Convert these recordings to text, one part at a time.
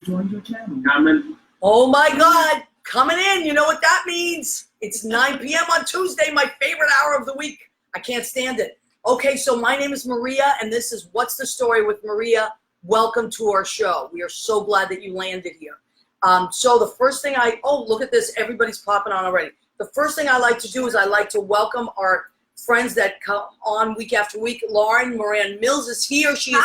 Join your channel. Comment. Oh my God, coming in. You know what that means? It's 9 p.m. on Tuesday, my favorite hour of the week. I can't stand it. Okay, so my name is Maria, and this is What's the Story with Maria. Welcome to our show. We are so glad that you landed here. So the first thing look at this. Everybody's popping on already. The first thing I like to do is I like to welcome our friends that come on week after week. Lauren Moran Mills is here. She is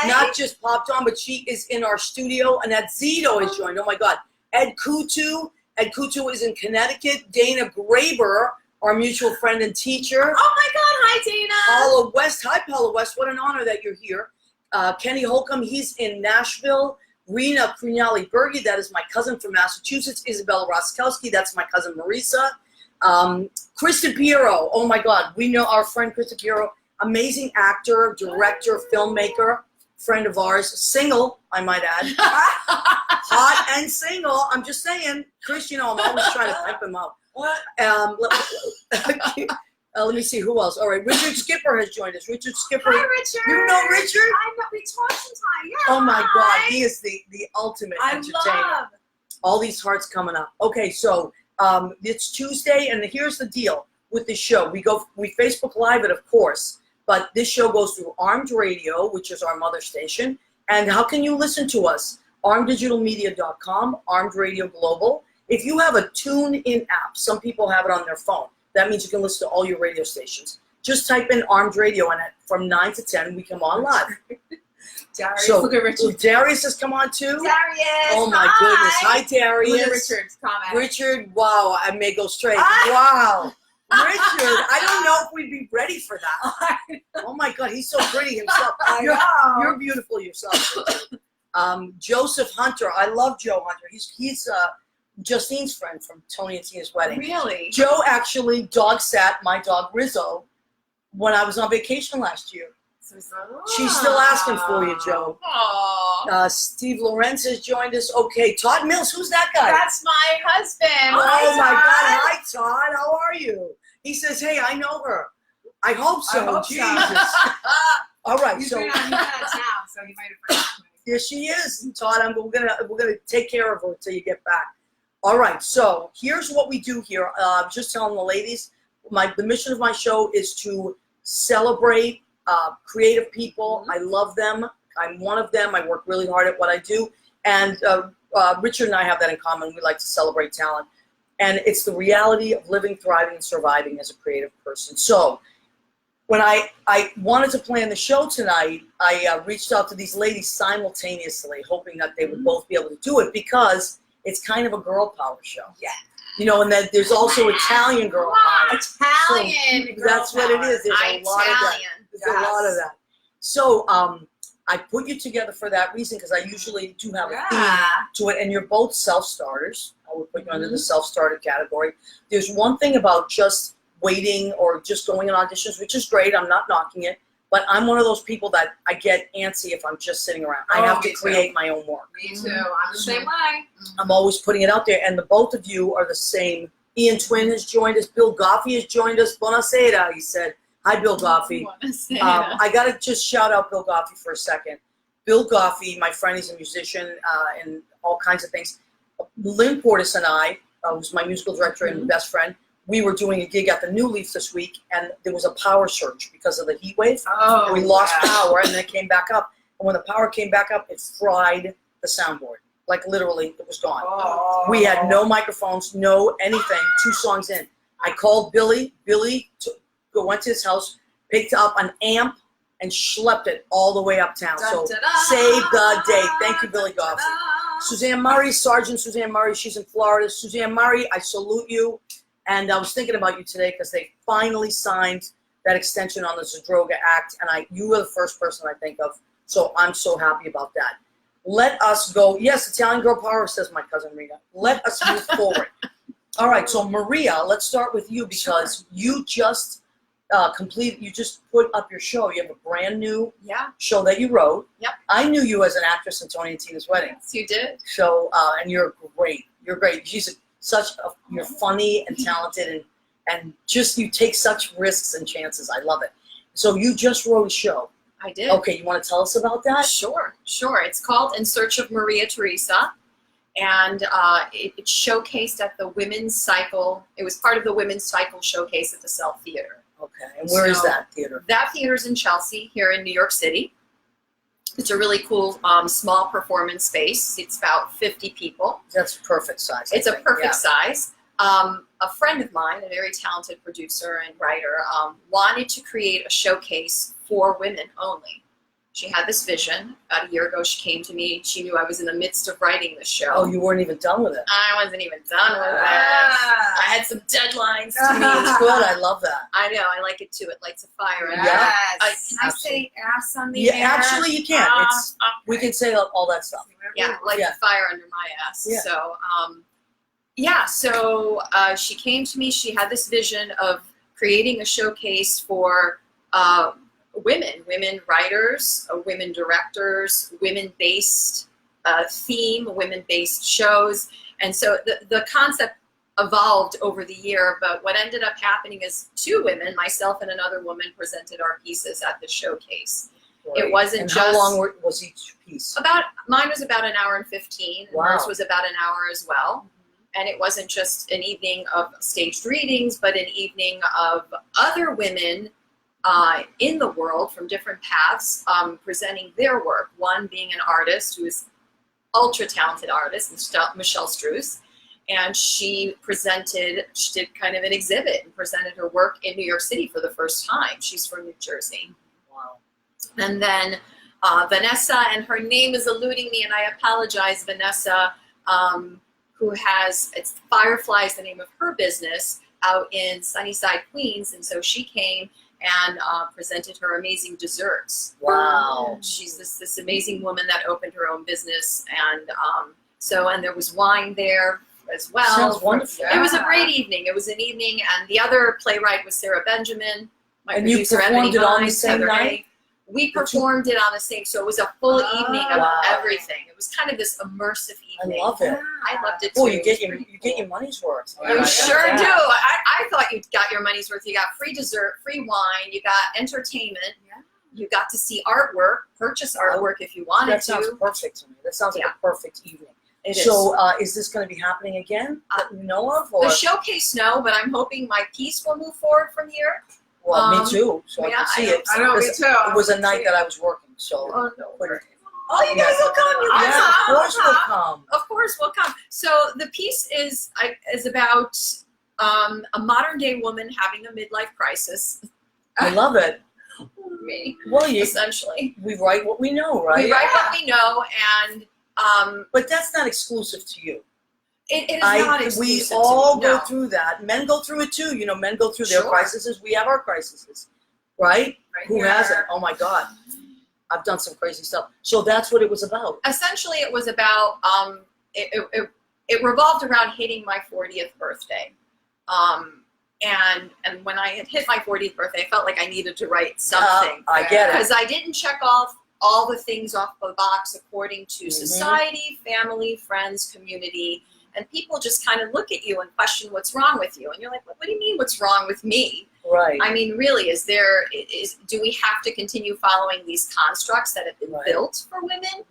not just popped on, but she is in our studio. And that Zito has joined. Oh my God. Ed Kutu. Ed Kutu is in Connecticut. Dana Graber, our mutual friend and teacher. Oh my God. Hi, Dana. Paula West. Hi, Paula West. What an honor that you're here. Kenny Holcomb. He's in Nashville. Rena Krunali-Berge, that is my cousin from Massachusetts. Isabella Roskowski, that's my cousin Marisa. Krista Piero, oh my God, we know our friend Krista Piero, amazing actor, director, filmmaker, friend of ours, single, I might add. Hot and single, I'm just saying. Chris, you know, I'm always trying to pimp him up. Let me see who else. All right, Richard Skipper has joined us. Richard Skipper. Hi, Richard. You know Richard? I know. We talked sometime. Yeah. Oh my hi. God, he is the ultimate entertainer. All these hearts coming up. Okay, so it's Tuesday, and here's the deal with the show. We Facebook Live it, of course, but this show goes through Armed Radio, which is our mother station. And how can you listen to us? ArmedDigitalMedia.com, Armed Radio Global. If you have a TuneIn app, some people have it on their phone. That means you can listen to all your radio stations. Just type in Armed Radio, and from 9 to 10, we come on live. Darius, look at Richard. Darius has come on too? Darius, oh my goodness. Hi, Darius. Look at Richard's comment. Richard, wow, I may go straight. Wow. Richard, I don't know if we'd be ready for that. Oh my God, he's so pretty himself. You're beautiful yourself. Joseph Hunter, I love Joe Hunter. He's Justine's friend from Tony and Tina's wedding. Really? Joe actually dog sat my dog Rizzo when I was on vacation last year. She's still asking for you, Joe. Steve Lorenz has joined us. Okay, Todd Mills, who's that guy? That's my husband. Oh my God, hi Todd, how are you? He says, hey, I know her. I hope so. I hope Jesus. So. All right, He's so out of town, so he might have forgotten. here she is, Todd. We're gonna take care of her until you get back. All right, so here's what we do here. Just telling the ladies, the mission of my show is to celebrate creative people. I love them. I'm one of them. I work really hard at what I do. And Richard and I have that in common. We like to celebrate talent. And it's the reality of living, thriving, and surviving as a creative person. So when I wanted to plan the show tonight, I reached out to these ladies simultaneously, hoping that they would both be able to do it because it's kind of a girl power show. Yeah. You know, and then there's also Italian girl power. Italian so that's what it is. There's a lot of that. There's a lot of that. So I put you together for that reason because I usually do have a theme to it, and you're both self-starters. I would put you under the self-starter category. There's one thing about just waiting or just going on auditions, which is great. I'm not knocking it. But I'm one of those people that I get antsy if I'm just sitting around. I have to create my own work. Me too. I'm the same way. I'm always putting it out there. And the both of you are the same. Ian Twin has joined us. Bill Goffey has joined us. Buonasera, he said. Hi, Bill Goffey. I got to just shout out Bill Goffey for a second. Bill Goffey, my friend, he's a musician and all kinds of things. Lynn Portis and I, who's my musical director and best friend, we were doing a gig at the New Leaf this week, and there was a power surge because of the heat wave. And we lost power, and then it came back up. And when the power came back up, it fried the soundboard. Like, literally, it was gone. We had no microphones, no anything, 2 songs in. I called Billy. Billy went to his house, picked up an amp, and schlepped it all the way uptown. So save the day. Thank you, Billy Goffey. Suzanne Murray, Sergeant Suzanne Murray, she's in Florida. Suzanne Murray, I salute you. And I was thinking about you today because they finally signed that extension on the Zadroga Act, and you were the first person I think of. So I'm so happy about that. Let us go. Yes, Italian girl power, says my cousin Rita. Let us move forward. All right, so Maria, let's start with you because you just you just put up your show. You have a brand new show that you wrote. Yep. I knew you as an actress in Tony and Tina's wedding. Yes, you did. So, and you're great. You're great. You're funny and talented and just you take such risks and chances. I love it. So you just wrote a show. I did. Okay, you want to tell us about that? Sure. It's called In Search of Maria Teresa, and it showcased at the Women's Cycle. It was part of the Women's Cycle showcase at the Self Theater. Okay, and where is that theater? That theater's in Chelsea, here in New York City. It's a really cool small performance space. It's about 50 people. That's perfect size. It's a perfect size. A friend of mine, a very talented producer and writer, wanted to create a showcase for women only. She had this vision. About a year ago, she came to me. She knew I was in the midst of writing the show. Oh, you weren't even done with it. I wasn't even done with it. I had some deadlines to meet. It's good. I love that. I know. I like it too. It lights a fire. Yes. Can I say ass on the Yeah, air? actually, you can. It's we can say all that stuff. Yeah, light the fire under my ass. Yeah. So, so she came to me. She had this vision of creating a showcase for women writers, women directors, women-based theme, women-based shows. And so the concept evolved over the year, but what ended up happening is 2 women, myself and another woman, presented our pieces at the showcase. Great. It wasn't and just... How long was each piece? Mine was about an hour and 15, and hers was about an hour as well. And it wasn't just an evening of staged readings, but an evening of other women in the world from different paths presenting their work. One being an artist who is ultra talented artist, Michelle Struess, and she did kind of an exhibit and presented her work in New York City for the first time. She's from New Jersey. Wow. And then Vanessa, and her name is eluding me, and I apologize, Vanessa, who has, it's Firefly is the name of her business, out in Sunnyside, Queens, and so she came and presented her amazing desserts. Wow. She's this amazing woman that opened her own business, and and there was wine there as well. Sounds wonderful. It was a great evening. It was an evening, and the other playwright was Sarah Benjamin. My And you producer, performed Ebony it on the Hines, same Heather night? Hay. We performed it on the same, so it was a full evening of Wow. everything. It was kind of this immersive evening. I love it. I loved it too. Oh, you It get was your pretty you get cool. your money's worth. You Yeah. sure Yeah. do. I thought you got your money's worth. You got free dessert, free wine, you got entertainment, you got to see artwork, purchase artwork if you wanted That sounds to. perfect to me. That sounds like a perfect evening. It is. So, is this going to be happening again that you know of? Or? The showcase, no, but I'm hoping my piece will move forward from here. Well, me too. So I yeah, can see I it. I know, me Because too. It was a night that I was working, so. Oh, no. But- Oh, you guys will come. You guys Yeah, of will course we'll come. come. Of course, we'll come. So the piece is about a modern day woman having a midlife crisis. I love it. Me, Well, essentially. we write what we know, right? We write what we know, and But that's not exclusive to you. it is not We exclusive all to me. go No. through that. Men go through it too. You know, men go through their Sure. crises. We have our crises, right? Right Who here. hasn't? Oh my God. I've done some crazy stuff. So that's what it was about. Essentially, it was about it revolved around hitting my 40th birthday. And when I had hit my 40th birthday, I felt like I needed to write something. I get it. Because I didn't check off all the things off the box according to Mhm. society, family, friends, community, and people just kind of look at you and question what's wrong with you. And you're like, what do you mean what's wrong with me? Right. I mean, really, do we have to continue following these constructs that have been Right. built for women?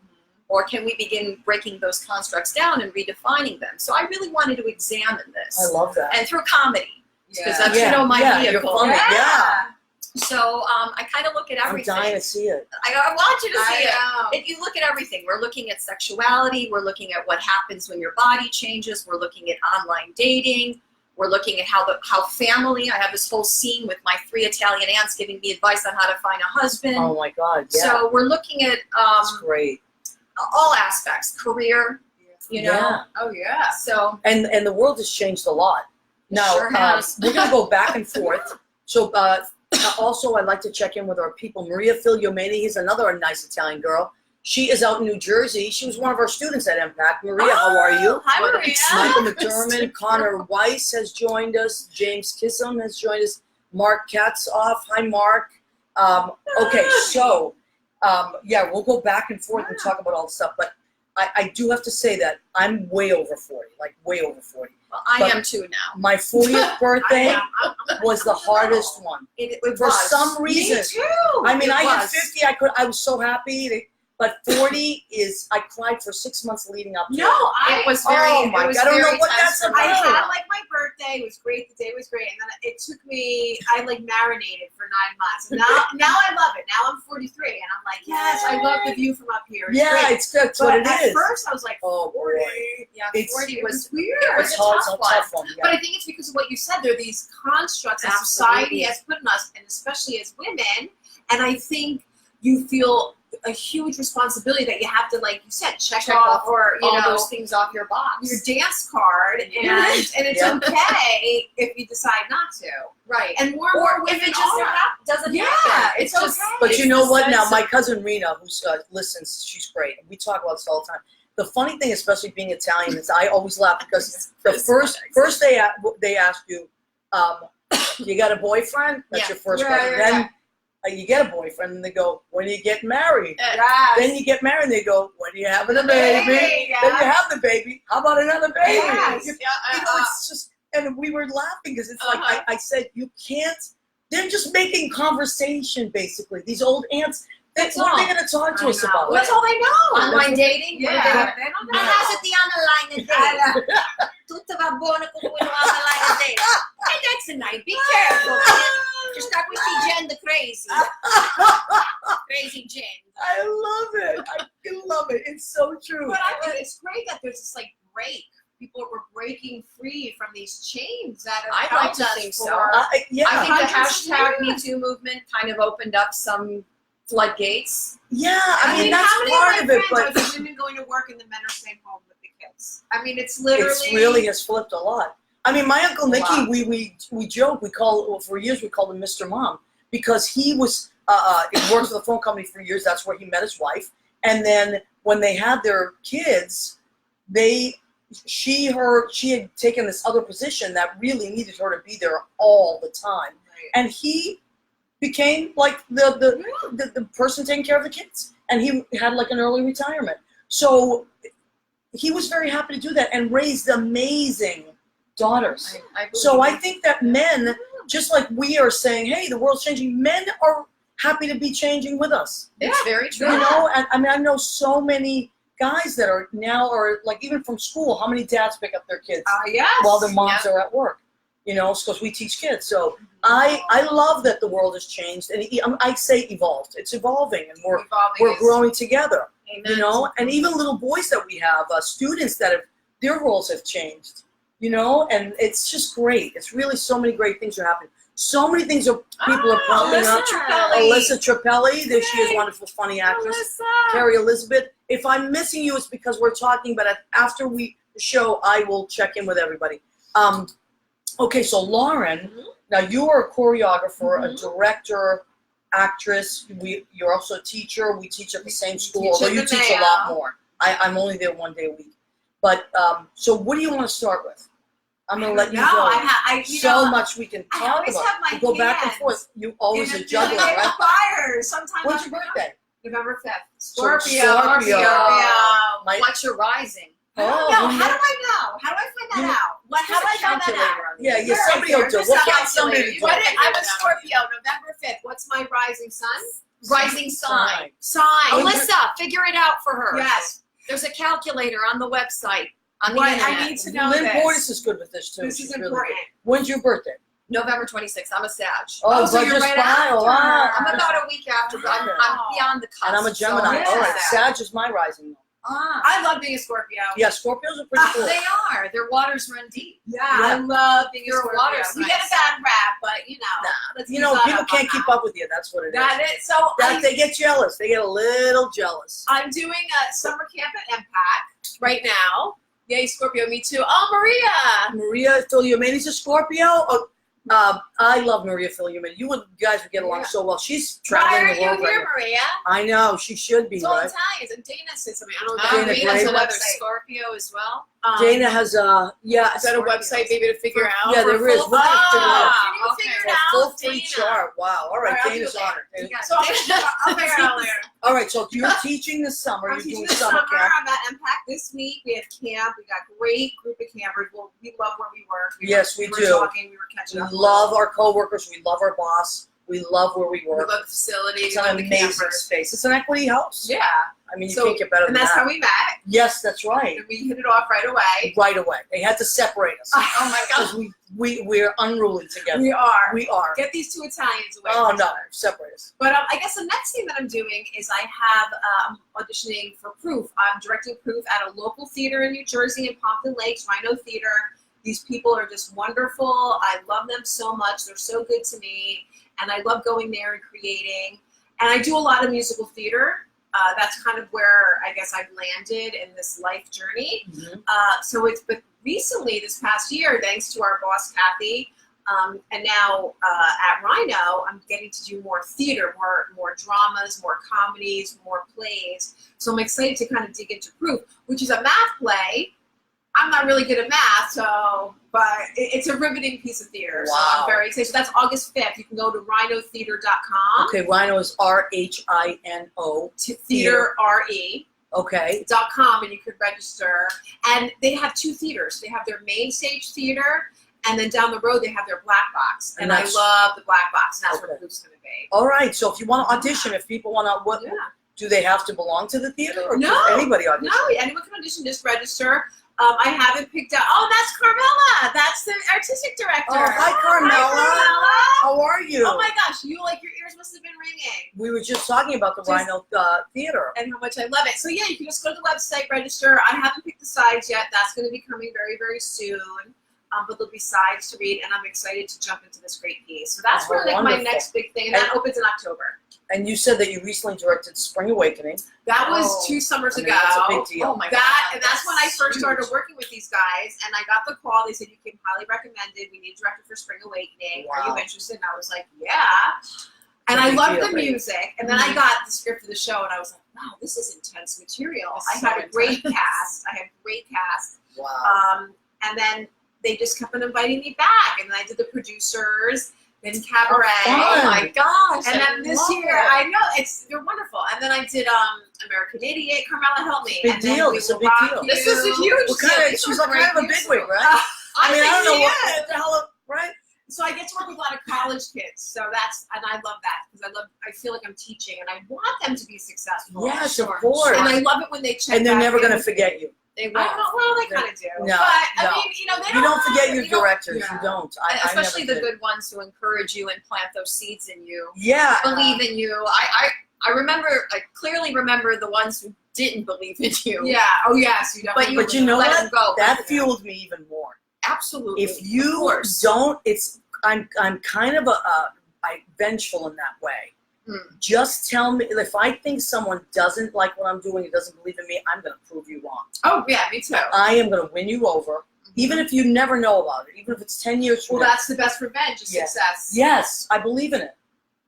Or can we begin breaking those constructs down and redefining them? So I really wanted to examine this. I love that. And through comedy, because that's, Yeah, my yeah, you're vehicle. funny. Yeah. So I kind of look at I'm everything. dying to see it. I want you to see it. know. If you look at everything, we're looking at sexuality, we're looking at what happens when your body changes, we're looking at online dating, we're looking at how family, I have this whole scene with my 3 Italian aunts giving me advice on how to find a husband. Oh my God. Yeah. So we're looking at That's great. all aspects, career, you know. Yeah. Oh yeah. So And the world has changed a lot. Now, sure has. we're going to go back and forth. So also, I'd like to check in with our people. Maria Figliomeni, he's another nice Italian girl. She is out in New Jersey. She was one of our students at Impact. Maria, how are you? Hi, What a Maria. Michael McDermott, Connor Weiss has joined us. James Kissam has joined us. Mark Katzoff. Hi, Mark. Okay, so, yeah, we'll go back and forth and talk about all the stuff. But I do have to say that I'm way over 40, like way over 40. Well, I am too now. My 40th birthday was the hardest one. It For was. some reason. Me too. I mean, It I hit was. 50, I was so happy. But 40 is, I cried for 6 months leading up to it. No, It was very. Oh my it was God, I don't know very what tense that's for me. I about. had like my birthday. It was great. The day was great, and then it took me. I like marinated for 9 months. And now I love it. Now I'm 43, and I'm like, yes, I love the view from up here. It's Yeah, great. that's But what it at is. first, I was like, Oh, 40. boy. Yeah, It's- 40 was weird. It was It's a hard, tough it's a one. tough one. Yeah. But I think it's because of what you said. There are these constructs that society has put on us, and especially as women. And I think you feel a huge responsibility that you have to, like you said, check off or all those things off your box. your dance card, and it's Yeah. okay if you decide not to. Right. And more Or women if it just are. doesn't Yeah, happen. it's just, okay. But it's you know the what? Now, sense my of- cousin Rena, who listens, she's great. We talk about this all the time. The funny thing, especially being Italian, is I always laugh because the first they ask you, you got a boyfriend? That's Yeah. your first Yeah, question. yeah, Then you get a boyfriend, and they go, when do you get married? Yes. Then you get married, and they go, when are you having a baby? Yeah. Then you have the baby. How about another baby? Yes. You know, it's just, and we were laughing because it's like, I said, you can't, they're just making conversation, basically. These old aunts, what are they going to talk to us about? That's all they know. Online dating? Yeah, What they don't Ma know. hasati online na date. Tutto va buono con quello online na date. Hey, that's a night. Be careful. You're stuck with Jen the crazy. Crazy Jen. I love it. I do love it. It's so true. But I think it's great that there's this like break. People were breaking free from these chains that have I'd like held to us think so. for. Yeah, I think the Hundreds of hashtag years. Me Too movement kind of opened up some floodgates. yeah. I mean, that's how many part of of my it, friends but are the women going to work and the men are staying home with the kids? I mean, it's literally. it's really has flipped a lot. I mean, my Uncle Nicky, Wow. we joke, for years we called him Mr. Mom because he was, he worked for the phone company for years. That's where he met his wife. And then when they had their kids, she had taken this other position that really needed her to be there all the time. Right. And he became like the person taking care of the kids. And he had like an early retirement. So he was very happy to do that and raised amazing daughters. So I think that men, just like we are saying, hey, the world's changing, men are happy to be changing with us. It's very true. You know, and I mean, I know so many guys that are now, or like even from school, how many dads pick up their kids Yes. while their moms are at work? You know, because we teach kids. So I love that the world has changed, and I say evolved. It's evolving, and we're growing together. Amen. You know, and even little boys that we have, students that have their roles have changed. You know, and it's just great. It's really so many great things are happening. So many things people are popping up. Alyssa Trapelli, she is a wonderful, funny actress. Carrie Elizabeth. If I'm missing you, it's because we're talking. But after the show, I will check in with everybody. Okay, so Lauren, now you are a choreographer, a director, actress. You're also a teacher. We teach at the same school, although you teach a lot more. I'm only there 1 day a week. But so, what do you want to start with? I'm going to let you go. So much we can I talk always about. have my We go back and hands forth. You always a in juggler, the right? fires. Sometimes. When's your birthday? November 5th. Scorpio. Scorpio. What's your rising? I don't know. How do I know? How do I find that out? How do I find that out? Yeah, somebody will do it. We'll find somebody to do What it. I'm a Scorpio, November 5th. What's my rising sun? Rising sign. Sign. Alyssa, figure it out for her. Yes. There's a calculator on the website, on the What internet. I need to know Lynn this. Portis is good with this too. This She's is really important. good. When's your birthday? November 26th. I'm a Sag. Oh, so but you're just right fine. after. Wow. I'm about a week after, but I'm beyond the cusp. And I'm a Gemini. So All right, Yeah. Sag is my rising. I love being a Scorpio. Yeah, Scorpios are pretty cool. They are. Their waters run deep. Yeah, I love being You're a a Scorpio. water We sign. get a bad rap, but you know. Let's You know, ease people up can't on keep that. up with you. That's what it is. That is. So They get jealous. They get a little jealous. I'm doing a summer camp at MPAC right now. Yay, Scorpio, me too. Oh, Maria. Maria Filiumeni's a Scorpio. Oh, I love Maria Filiumeni. You guys would get along so well. She's Why traveling are the you world right here, now. Maria? I know. She should be, It's all right? Italians. And Dana said something. I don't know. Dana Rena's Gray. another website. Scorpio as well. Dana has yeah. Is that a website maybe to figure out? Yeah, there is. We'll figure it out. Can you Okay. figure For it a full out, free Dana? chart. Wow. All right, All right, I'll Dana's do it honored. You got So I'll figure it out later. All right, so you're teaching this summer. I'm You're teaching doing this summer camp. I'm at MPAC this week. We have camp. We got a great group of campers. Well, we love where we work. Yes, we were do. Talking, we were catching We up. love our coworkers. We love our boss. We love where we We work. love the facility. It's we love an the amazing campers. space. It's an equity house. Yeah. I mean, you So- can't get better than And that's that. how we met. Yes, that's right. And we hit it off right away. Right away. They had to separate us. Oh my Because God. we're unruly together. We are. We are. Get these two Italians away Oh, from each no. other. Separate us. But I guess the next thing that I'm doing is I have auditioning for Proof. I'm directing Proof at a local theater in New Jersey in Pompton Lakes, Rhino Theater. These people are just wonderful. I love them so much. They're so good to me. And I love going there and creating. And I do a lot of musical theater. That's kind of where I guess I've landed in this life journey. Mm-hmm. But recently, this past year, thanks to our boss, Kathy, and now at Rhino, I'm getting to do more theater, more dramas, more comedies, more plays. So I'm excited to kind of dig into Proof, which is a math play. I'm not really good at math, but it's a riveting piece of theater. So Wow. I'm very excited. So that's August 5th. You can go to rhinotheater.com. Okay, Rhino is RHINO. Theater, R-E. Okay. .com, and you could register. And they have two theaters. They have their main stage theater, and then down the road they have their black box. And I that's- love the black box. And that's where Okay. Proof's going to be. All right, so if you want to audition, if people want to, what Yeah. do they have to belong to the theater or No. can anybody audition? No, anyone can audition. Just register. I haven't picked out. Oh, that's Carmela. That's the artistic director. Oh, hi, Carmela. Hi, How are you? Carmela. Oh my gosh, your ears must have been ringing. We were just talking about the Rhino Theater. And how much I love it. So yeah, you can just go to the website, register. I haven't picked the sides yet. That's going to be coming very, very soon. But there'll be sides to read, and I'm excited to jump into this great piece. So that's Oh, really my wonderful. next big thing, and that opens in October. And you said that you recently directed Spring Awakening. That was Oh. 2 summers I mean, ago. that's a big deal. Oh my God. And that's when I first started huge. working with these guys, and I got the call. They said, you came highly recommended. We need a director for Spring Awakening. Are Wow. you interested? And I was like, yeah. And It's a I big loved deal, the right? music. And then I got the script for the show, and I was like, wow, this is intense material. It's I so had a great intense. cast. I had a great cast. Wow. And then they just kept on inviting me back. And then I did the producers, then Cabaret. fun. Oh my gosh. And I then this love year, it. I know, they're wonderful. And then I did American Idiot. Carmela helped me. Big and then deal. We It's a Will big Rock deal. You. This is a huge What deal. kind of, These she's are like kind of a great bigwig, music. right? I mean, I don't know think she what the hell, right? So I get to work with a lot of college kids. So and I love that because I feel like I'm teaching and I want them to be successful. Yes, Sure. of course. And I love it when they check And they're back never in. going to forget you. They I won't. don't, well, they kind of do. No, but, I no. mean, they You don't forget know, your you know, directors. yeah. You don't. And especially never the did. good ones who encourage you and plant those seeds in you. Yeah. Believe in you. I clearly remember the ones who didn't believe in you. Yeah. Oh, yes. You definitely But you know let what? them go. That fueled me even more. Absolutely. If Of you course. don't, I'm kind of I'm vengeful in that way. Just tell me, if I think someone doesn't like what I'm doing and doesn't believe in me, I'm going to prove you wrong. Oh, yeah, me too. I am going to win you over, even if you never know about it, even if it's 10 years from Well, now. that's the best revenge is Yeah. success. Yes, I believe in it.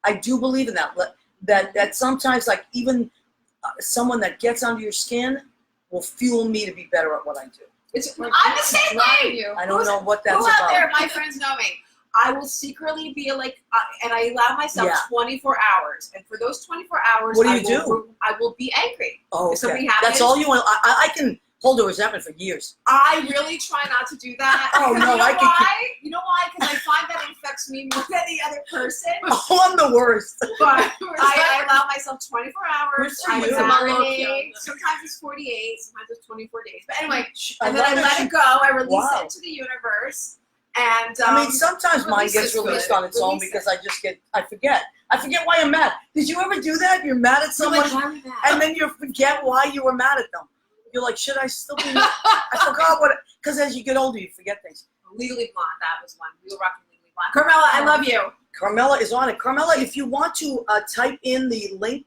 I do believe in that. That sometimes, like, even someone that gets under your skin will fuel me to be better at what I do. I'm the same way. You. I don't know what that's Who out about. there, my friends know me. I will secretly be like, and I allow myself Yeah. 24 hours. And for those 24 hours, What do you I will be angry. Oh, If something okay. happens- That's all you want. I can hold a resentment for years. I really try not to do that. Oh, no, You know I can- why? You know why? Because I find that it affects me more than the other person. Oh, I'm the worst. But I allow myself 24 hours. Good for I you. marinate. Sometimes it's 48. Sometimes it's 24 days. But anyway, and then I love that let you- it go. I release Wow. it into the universe. And I mean, sometimes mine release gets is released good. on its own Release because I forget. I forget why I'm mad. Did you ever do that? You're mad at someone, and then you forget why you were mad at them. You're like, should I still be mad? I forgot what, because as you get older, you forget things. Legally Blonde, that was one. We were rocking Legally Blonde. Carmela, I love you. Carmela is on it. Carmela, if you want to type in the link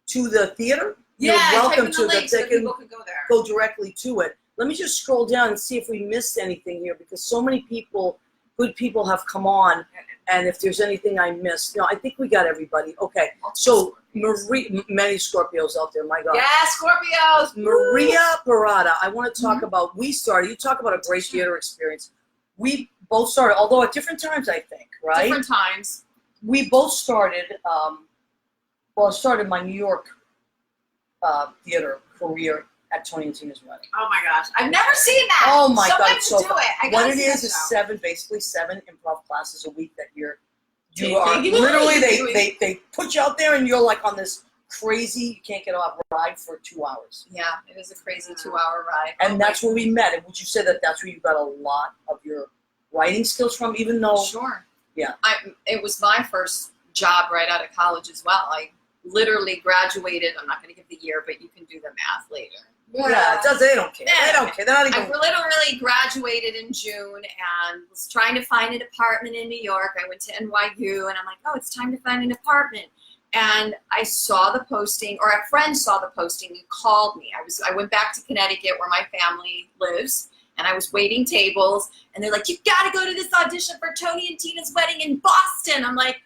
to the theater, you're Yeah, welcome type in to the link so they that can people can go there. go directly to it. Let me just scroll down and see if we missed anything here because so many people, good people have come on, and if there's anything I missed, I think we got everybody. Okay, so many Scorpios out there, my God. Yeah, Scorpios. Maria Parada, I want to talk about, you talk about a great theater experience. We both started, although at different times, I think, right? Different times. We both started, I started my New York theater career at Tony and Tina's wedding. Oh my gosh, I've never seen that. Oh my Someone God, could so do it. I what gotta it see is that show. basically seven improv classes a week that you Taking. are literally they put you out there and you're like on this crazy, you can't get off ride for 2 hours. Yeah, it was a crazy 2-hour ride. And that's where we met. And would you say that that's where you got a lot of your writing skills from, even though? Sure. Yeah. It was my first job right out of college as well. I literally graduated. I'm not going to give the year, but you can do the math later. Yeah, it does. They don't care. They don't care. They're not I even. literally graduated in June and was trying to find an apartment in New York. I went to NYU and I'm like, oh, it's time to find an apartment. And I saw the posting, or a friend saw the posting and called me. I went back to Connecticut where my family lives, and I was waiting tables, and they're like, you gotta go to this audition for Tony and Tina's wedding in Boston. I'm like,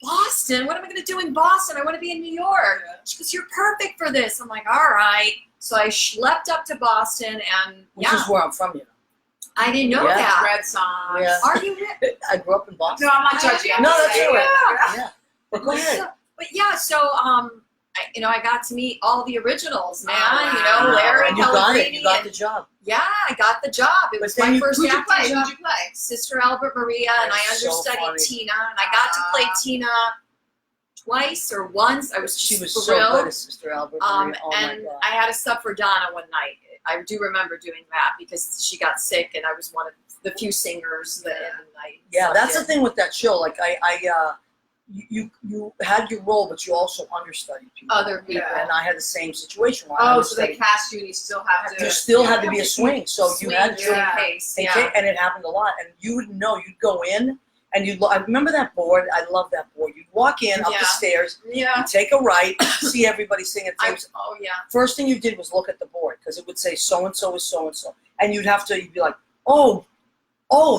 Boston? What am I gonna do in Boston? I wanna be in New York. She goes, you're perfect for this. I'm like, all right. So I schlepped up to Boston, and Which is where I'm from, you know. I didn't know Yeah. that. Red Songs. Yeah. Are you? I grew up in Boston. No, I'm not judging. I'm No, just that's saying. all right. Yeah. Yeah. But go ahead. But yeah, so I got to meet all the originals, man. Oh, wow. Larry, And you got it. Pellegrini, You got and the job. yeah, I got the job. It was then my you- first Who'd you acting play? job. Who'd you play? Sister Albert Maria, and I That's so understudied funny. Tina, and I got to play Tina twice or once. I was She was just so thrilled. good as Sister Albert. Maria. Oh my And God. I had a sub for Donna one night. I do remember doing that because she got sick, and I was one of the few singers that I Yeah, subbed that's in. the thing with that show. Like you had your role, but you also understudied people. Other people. And I had the same situation. Where I Oh, so they understudied. cast you and you still have to. You still had to be a Yeah. swing, so you Swing had just in Yeah. case. and, Yeah. and it happened a lot. And you would know, you'd go in, and I remember that board. I love that board. You'd walk in up Yeah. the stairs, Yeah. you take a right, see everybody singing. Oh yeah. First thing you did was look at the board because it would say so and so is so and so, and you'd be like, oh,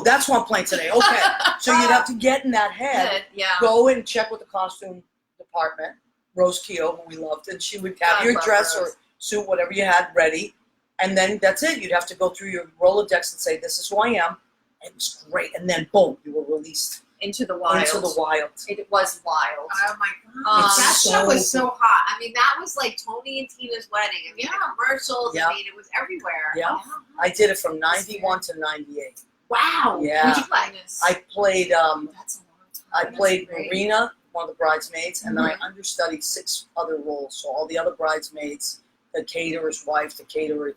that's what I'm playing today. Okay, so you'd have to get in that head. Yeah. Go and check with the costume department, Rose Keogh, who we loved, and she would have God your love dress Rose. or suit, whatever you had ready, and then that's it. You'd have to go through your Rolodex and say, this is who I am. It was great, and then boom, you were released Into the wild. into the wild. It was wild. Oh my god, It's that so show was so hot. I mean, that was like Tony and Tina's wedding. I mean, Yeah. the commercials. Yeah. I mean, it was everywhere. Yeah, I did it from 91 to 98. Wow. Yeah. Who'd you play? I played That's a long time. I That's played great. Marina, one of the bridesmaids, and then Mhm. I understudied 6 other roles. So all the other bridesmaids, the caterer's wife, the caterer,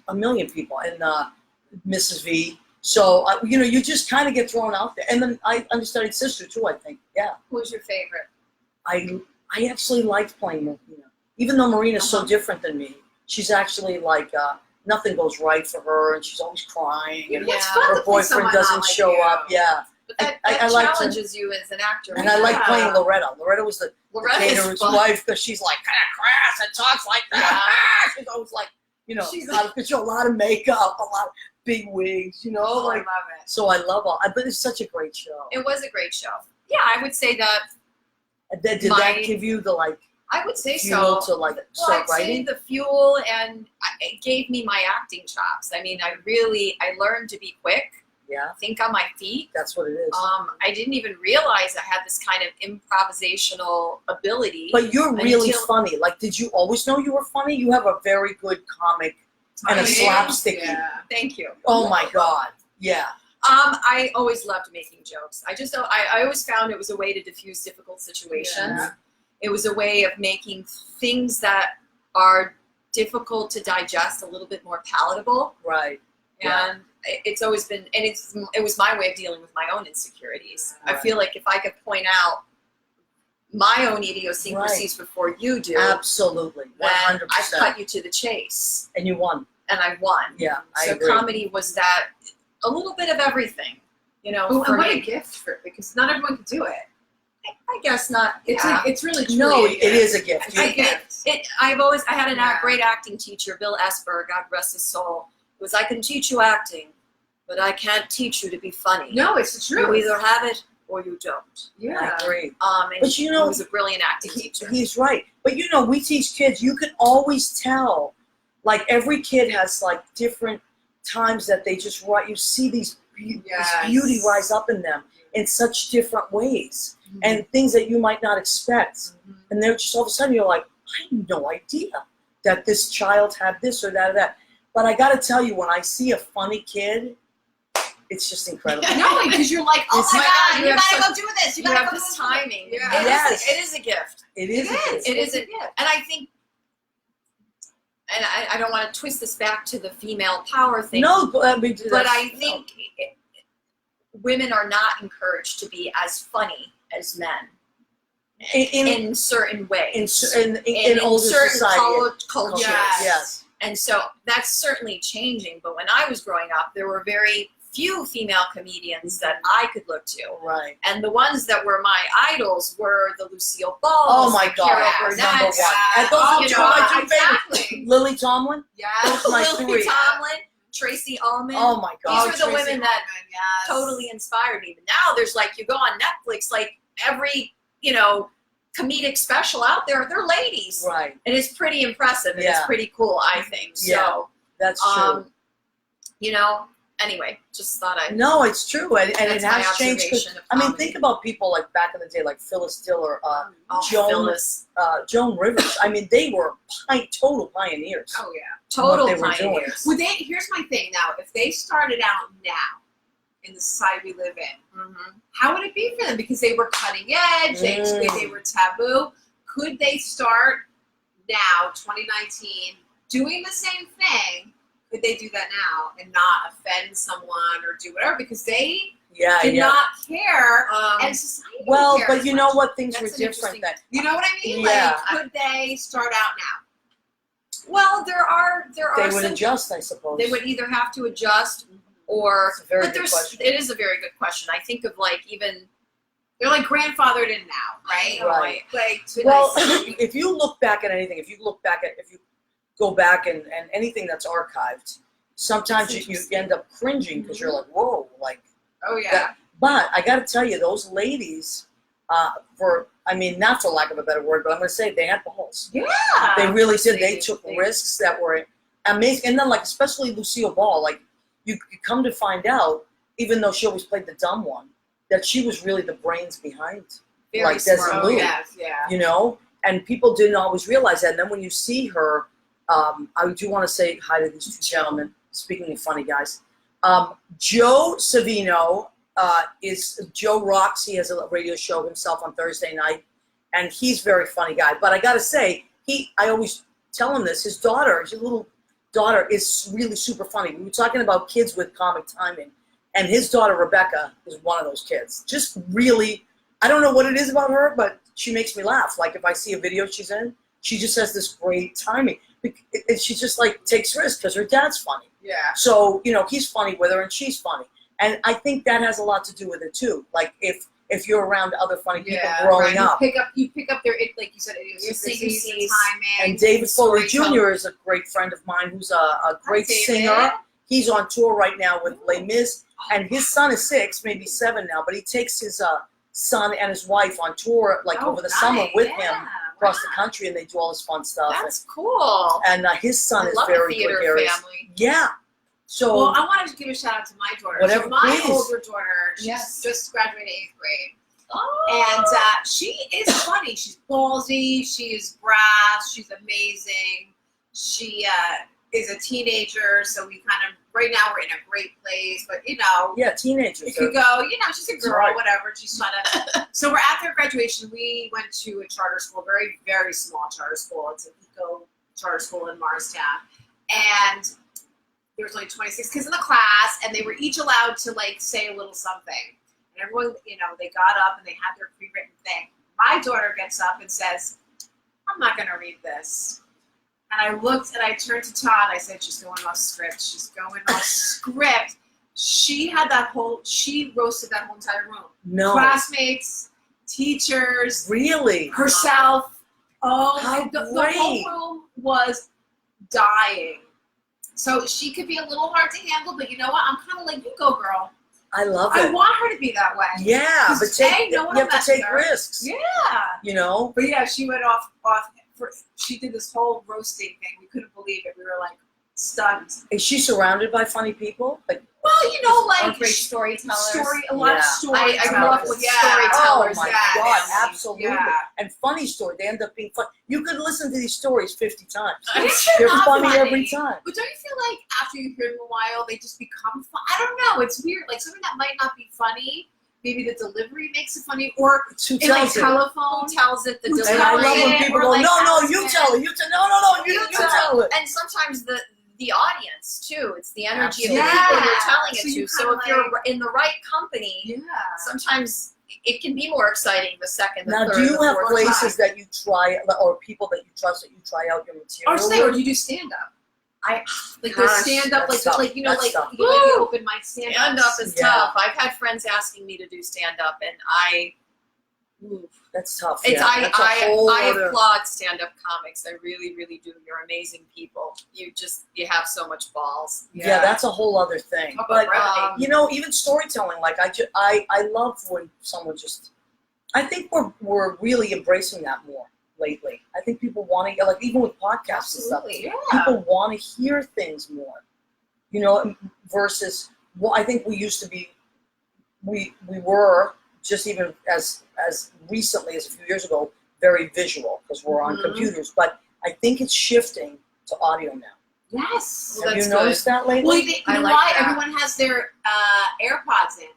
a million people, and Mrs. V. So you just kind of get thrown out there. And then I understudied Sister too. I think, yeah. Who was your favorite? I actually liked playing Marina, even though Marina's so Uh-huh. different than me. She's actually like nothing goes right for her, and she's always crying, and Yeah. It's fun her to play boyfriend someone doesn't not like show you. up. Yeah. But that I like to- challenges you as an actor. And I like Yeah. playing Loretta. Loretta was the Loretta is caterer's fun. wife because she's like kind of crass and talks like that. She's always like, She's out of control, a lot of makeup, a lot of big wigs, Oh, I like. love it. So I love but it's such a great show. It was a great show. Yeah, I would say that. And then did My- that give you the I would say fuel so. to Well, start I'd say writing? the fuel, and it gave me my acting chops. I mean, I learned to be quick, Yeah, think on my feet. that's what it is. I didn't even realize I had this kind of improvisational ability. But you're really until- funny. Like, did you always know you were funny? You have a very good comic and a I do. slapsticky. Yeah. Thank you. Oh my God. Yeah. I always loved making jokes. I always found it was a way to diffuse difficult situations. Yeah. It was a way of making things that are difficult to digest a little bit more palatable. Right. Yeah. And it's always been, and it was my way of dealing with my own insecurities. I Right. feel like if I could point out my own idiosyncrasies before you do, Absolutely. then 100%. I cut you to the chase, And you won. and I won. Yeah, I So agree. comedy was that a little bit of everything, Oh, for and what me. a gift for because not everyone can do it. I guess not. It's Yeah. it's really truly No, a it gift. is a gift. It's a You- gift. I had a Yeah. great acting teacher, Bill Esper, God rest his soul. It was, I can teach you acting, but I can't teach you to be funny. No, it's the truth. You either have it or you don't. Yeah. I agree. And But he was a brilliant acting teacher. He's right. But we teach kids, you can always tell, like every kid has like different times that they just write, you see this Yes. beauty rise up in them in such different ways Mhm. and things that you might not expect. Mhm. And they're just all of a sudden you're like, I had no idea that this child had this or that or that. But I got to tell you, when I see a funny kid, it's just incredible. No, because you're like, oh my God, you gotta go do this. You gotta have go do this this timing. Yeah. Yes. It is a gift. It is. It is a gift. And I think, and I don't want to twist this back to the female power thing. No, but I think women are not encouraged to be as funny as men in certain ways. In older certain society. cultures. Yes. And so that's certainly changing. But when I was growing up, there were very few female comedians that I could look to. Right. And the ones that were my idols were the Lucille Balls. Oh my God. Carol Number Burnett. one. And those are two of my two exactly. favorites. Lily Tomlin. Yeah. Those are my Lily three. Tomlin, Tracy Ullman. Oh my God. These are the women that totally inspired me. But now there's like, you go on Netflix, like every, comedic special out there, they're ladies. Right. And it's pretty impressive and it's pretty cool, I think. Yeah. So, That's true. Anyway, just thought I'd. No, it's true. And it That's my has changed. observation of I mean, comedy. think about people like back in the day, like Phyllis Diller, Phyllis. Joan Rivers. I mean, they were total pioneers. Oh yeah. Total what they were doing. pioneers. Would they? Here's my thing now. If they started out now in the society we live in, how would it be for them? Because they were cutting edge. They were taboo. Could they start now, 2019, doing the same thing? Could they do that now and not offend someone or do whatever? Because they did not care, and society didn't Well, care but as you know much. what? Things were That's an different interesting- then. You know what I mean? Yeah. Like, could they start out now? Well, there are They would some. adjust, I suppose. They would either have to adjust or. It's a very but good question. It is a very good question. I think of like even. They're like grandfathered in now, right? Right. Like, Well, if you look back at anything, if you go back and anything that's archived, sometimes you end up cringing because you're like, whoa, like. oh yeah. But I got to tell you, those ladies, not for lack of a better word, but I'm going to say they had balls. Yeah. They really did. They took risks that were amazing. And then, like, especially Lucille Ball, like, you come to find out, even though she always played the dumb one, that she was really the brains behind. Very like smart. Desi Oh, Lou, yes, yeah. And people didn't always realize that. And then when you see her, I do want to say hi to these two gentlemen. Speaking of funny guys, Joe Savino is Joe Rocks. He has a radio show himself on Thursday night, and he's a very funny guy. But I got to say, I always tell him this. His little daughter, is really super funny. We were talking about kids with comic timing, and his daughter Rebecca is one of those kids. Just really, I don't know what it is about her, but she makes me laugh. Like if I see a video she's in, she just has this great timing. And she just like takes risks because her dad's funny. Yeah. So, he's funny with her and she's funny. And I think that has a lot to do with it too. Like if you're around other funny people growing up. You pick up their, like you said, idiosyncrasies, idiosyncrasies. timing. And David Foley storytelling. Jr. is a great friend of mine who's a great David. singer. He's on tour right now with Les Mis. And his son is 6, maybe 7 now, but he takes his son and his wife on tour over the summer with him across the country, and they do all this fun stuff. That's cool. And his son is love very a theater gregarious. family. Yeah. So Well, I wanted to give a shout out to my daughter. Whatever, so my please. older daughter, she's Yes. just graduated 8th grade. Oh. And she is funny. She's ballsy. She is brass. She's amazing. She is a teenager, so we kind of, right now we're in a great place, but yeah, teenagers. it could go, she's a girl, Right. whatever. She's trying to. So we're at their graduation. We went to a charter school, very, very small charter school. It's an eco charter school in Morristown. And there was only 26 kids in the class, and they were each allowed to say a little something. And everyone, they got up and they had their pre-written thing. My daughter gets up and says, "I'm not going to read this." And I looked and I turned to Todd. I said, "She's going off script. She's going off script." She roasted that whole entire room. No. Classmates, teachers, Really? herself. Oh, How the great. whole room was dying. So she could be a little hard to handle, but you know what? I'm kind of like, you go, girl. I love I it. want her to be that way. Yeah, but 'Cause, no one you have to messes take her. risks. Yeah. But yeah, she went off. She did this whole roasting thing. We couldn't believe it. We were like stunned. Is she surrounded by funny people? Like, well, you know, Or like great storytellers. a lot of stories. I grew up with oh storytellers. my yeah, God, yeah. absolutely. Yeah. And funny story. They end up being fun. You could listen to these stories 50 times. They're They're not funny every time. But don't you feel like after you hear them a while, they just become fun? I don't know. It's weird. Like something that might not be funny, maybe the delivery makes it funny, or Who in like tells it? telephone. Who tells it? The Who And I delivery. love when it, people or go, like no, you accent. tell it. You tell no, you tell it. And sometimes the audience too. It's the energy of the Absolutely. people you're Yeah. telling it So to. you So kinda if you're in the right company, Yeah. sometimes it can be more exciting the second, the Now, third, do you the have fourth places time. that you try, or people that you trust that you try out your material? Or say, or with? do you do stand up? I Like Gosh, the stand up, that's like tough. like you know, That's like tough. you know, the Woo! open mic stand stand up is Yeah. tough. I've had friends asking me to do stand up, and That's tough. it's yeah. That's a whole I other- applaud stand up comics. I really, really do. You're amazing people. You have so much balls. Yeah, that's a whole other thing. How But about brevity? you know, even storytelling, like I love when someone just. I think we're really embracing that more lately. I think people want to, like, even with podcasts and stuff, Absolutely. Yeah. people want to hear things more. You know, versus well, I think we used to be, we were just even as recently as a few years ago very visual because we're on Mhm. computers. But I think it's shifting to audio now. Yes. Well, Have you that's noticed that lately? Well, you I know like why? that. Everyone has their AirPods in.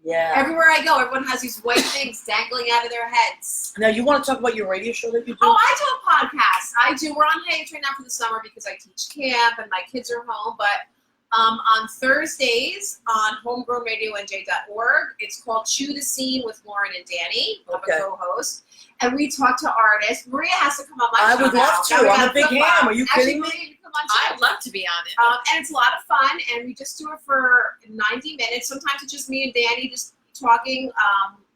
Yeah. Everywhere I go, everyone has these white things dangling out of their heads. Now, you want to talk about your radio show that you do? Oh, I do a podcast. I do. We're on hiatus right now for the summer because I teach camp and my kids are home. But on Thursdays on homegrownradionj.org, it's called Chew the Scene with Lauren and Danny. I'm Okay. a co-host. And we talk to artists. Maria has to come on my I show would now. love to. Now we I'm gotta a big flip ham. up. Are you Actually, kidding me? Maria, you can come on too. I'd love to be on it. And it's a lot of fun, and we just do it for 90 minutes. Sometimes it's just me and Danny just talking.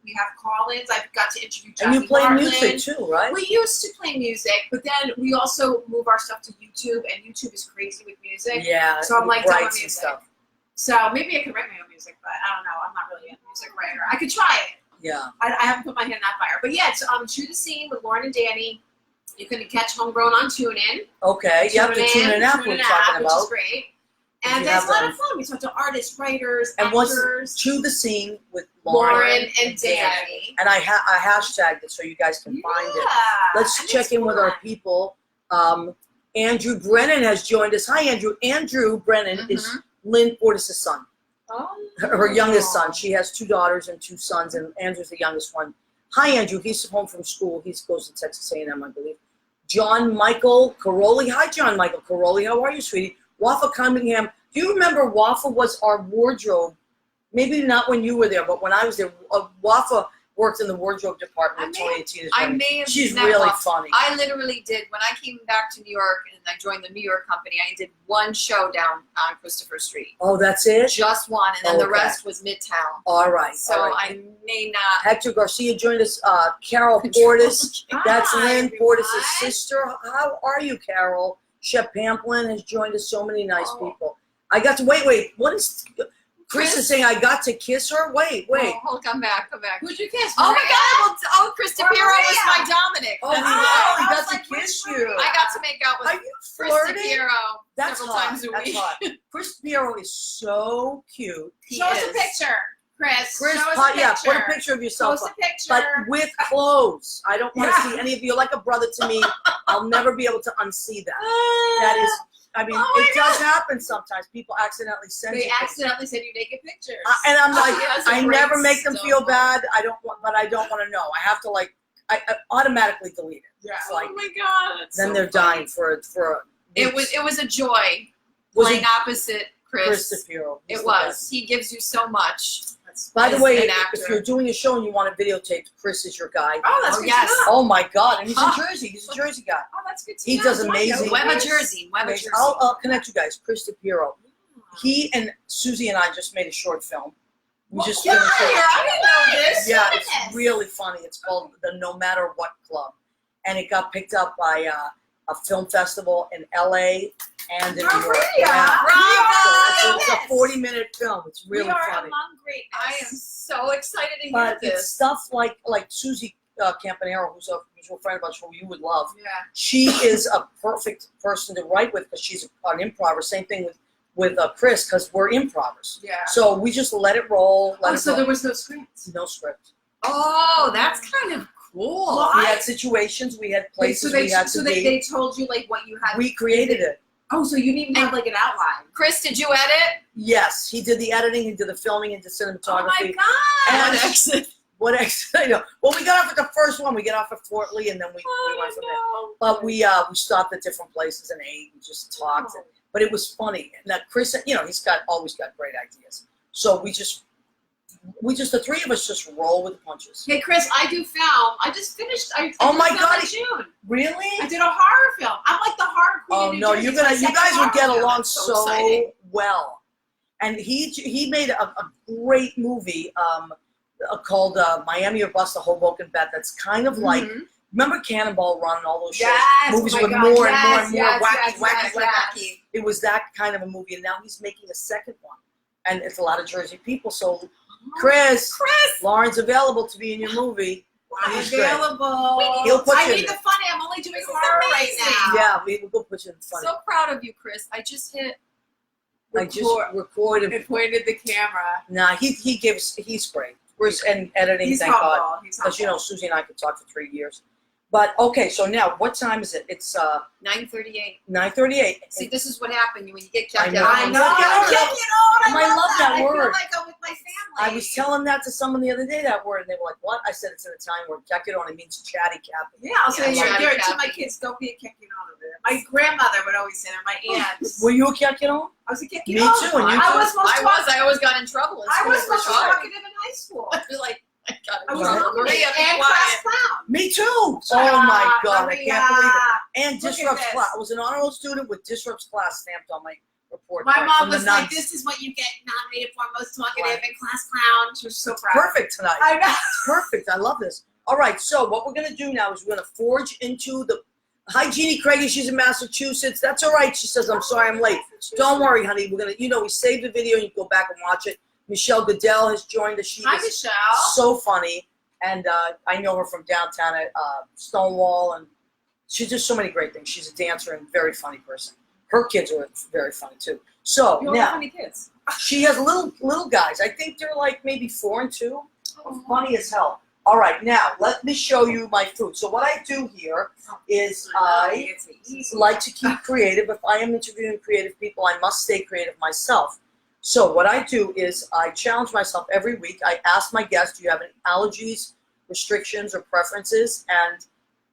We have call-ins. I've got to interview Jackie And you play Marlin. music too, right? We used to play music, but then we also move our stuff to YouTube, and YouTube is crazy with music. Yeah. So I'm like, writes done with and music. stuff. So maybe I could write my own music, but I don't know. I'm not really a music writer. I could try it. Yeah. I haven't put my hand in that fire. But yeah, it's Chew the Scene with Lauren and Danny. You can catch Homegrown on TuneIn. Okay. You have to tune in app we're talking which is about. great. If And you that's have a lot that. of fun. We talk to artists, writers, And what's actors. Chew the Scene with Lauren. Lauren and Danny. And I hashtagged it so you guys can find it. Let's and check it's in with our fun. people. Andrew Brennan has joined us. Hi, Andrew. Andrew Brennan is Lynn Fortis' son, Oh. her youngest son. She has 2 daughters and 2 sons, and Andrew's the youngest one. Hi, Andrew. He's home from school. He goes to Texas A&M, I believe. John Michael Caroli. Hi, John Michael Caroli. How are you, sweetie? Wafa Cunningham. Do you remember Wafa was our wardrobe? Maybe not when you were there, but when I was there, Wafa worked in the wardrobe department in 2018. I may have She's met really Wafa. funny. I literally did, when I came back to New York and I joined the New York company, I did one show down on Christopher Street. Oh, that's it? Just one, and then the Okay. rest was Midtown. All right. So all right. I may not. Hector Garcia joined us. Carol Portis. That's Hi, Lynn everyone. Portis' sister. How are you, Carol? Shep Pamplin has joined us. So many nice Oh. people. I got to wait. What is Chris is saying? I got to kiss her. Wait. Oh, come back. Who'd you kiss? Oh my Maria? God! Well, Chris Or DePiero was Maria? my Dominic. Oh, That's wow, it. he I got was to like, kiss where's you. Maria? I got to make out with Are you Chris flirting? DePiero That's several hot. times a That's week. hot. Chris DePiero is so cute. He Show us a is. picture, Chris. Chris, show us a yeah, picture. put a picture of yourself Post up. a picture. But with clothes. I don't want to Yeah. see any of you. You're like a brother to me. I'll never be able to unsee that. That is, I mean, Oh my it does happen sometimes. People accidentally send They you things. accidentally send you naked pictures. And I'm like, He has a I great never make them feel stomach. bad. I don't want to know. I have to I automatically delete it. Yeah. It's like, Oh my God! It's then so they're funny. dying for It was a joy Was playing it opposite Chris. DePiero. He's It the was. best. He gives you so much. By the as way, an if actor. you're doing a show and you want to videotape, Chris is your guy. Oh, that's Oh, good yes. to know. Oh my God! And he's Huh. in Jersey. He's a Jersey guy. Oh, that's good to He know. does Do I know amazing. Chris? Weber Jersey. Amazing. I'll connect you guys. Chris DePiero. He and Susie and I just made a short film. We Well, just yeah, finished it. I didn't know this. Yeah, Goodness. it's really funny. It's called the No Matter What Club, and it got picked up by a film festival in LA and in New York. Maria. So it's a Yes. 40-minute film. It's We really are funny. among greatness. I am so excited to hear But it's this. stuff like Susie Campanero, who's a mutual friend of ours who you would love. Yeah. She is a perfect person to write with because she's an improver. Same thing with Chris, because we're improvers. Yeah. So we just let it roll. There was no script. No script. Oh, that's kind of cool. Well, We had situations, we had places we had to be. They told you like what you had. We created it. Oh, so you didn't even have like an outline. Chris, did you edit? Yes, he did the editing, he did the filming, he did cinematography. Oh my god! And what exit? I know. Well, we got off at the first one. We got off at Fort Lee, and then we went from there. But we stopped at different places and ate and just talked. Oh. But it was funny. And that Chris, you know, he's always got great ideas. So we just the three of us just roll with the punches. Hey Chris, I do film. I just finished. I Oh did my a film God. in June. Really? I did a horror film. I'm like the horror queen. Oh in New no, Jersey. you It's my guys second would horror get film. along That's so so exciting. well. And he made a great movie called Miami or Bust, the Hoboken Bet. That's kind of like, remember Cannonball Run and all those shows? Yes, Movies oh my with God, more and yes, more and more yes, wacky, yes, wacky. yes. It was that kind of a movie, and now he's making a second one. And it's a lot of Jersey people. So Chris, Lauren's available to be in your movie. He's great. Available. He'll put I you in need the there. funny. I'm only doing This is horror right amazing. now. Yeah, we'll put you in funny. So proud of you, Chris. I just hit. I just recorded. It pointed the camera. Nah, he's great. And editing, He's thank humble. God. He's Because, you humble. know, Susie and I could talk for 3 years. But, okay, so now, what time is it? It's 9:38. 9:38. See, this is what happened when you get I jacked know. out. I Get know. out I of can't it. get on. I love that I word. feel like I'm with my family. I was telling that to someone the other day, that word, and they were like, what? I said it's an Italian word. Cacchione, it means chatty Cappy. Yeah, I'll say Yeah, you're chatty to my Cappy. kids, don't be a cacchione over there. My grandmother would always say that. My aunt. Were you a Cacchione? I was a cacchione. Me too, and you I too. was most I always got in trouble. In I school was for most talking. talkative in high school. I was like, I got I it. was Right. a Maria, be and quiet. class clown. Me too. Oh, Shut my up, God. Maria. I can't believe it. And Look at Disrupt's this. class. I was an honor roll student with Disrupt's class stamped on my report My card mom from the was like, nuns. "This is what you get nominated for, most talkative Right. and class clown." She was so proud. Perfect tonight. I know. Perfect. I love this. All right. So what we're going to do now is we're going to forge into the. Hi, Jeannie Craigie. She's in Massachusetts. That's all right. She says, I'm sorry I'm late. Don't worry, honey. We're going to, we saved the video. You can go back and watch it. Michelle Bedell has joined us. She Hi, is Michelle. so funny. And I know her from downtown at Stonewall. And she does so many great things. She's a dancer and very funny person. Her kids are very funny, too. So You all now, have funny kids. she has little guys. I think they're like maybe 4 and 2. Funny as hell. All right, now let me show you my food. So what I do here is I like to keep creative. If I am interviewing creative people, I must stay creative myself. So what I do is I challenge myself every week. I ask my guests, do you have any allergies, restrictions, or preferences? And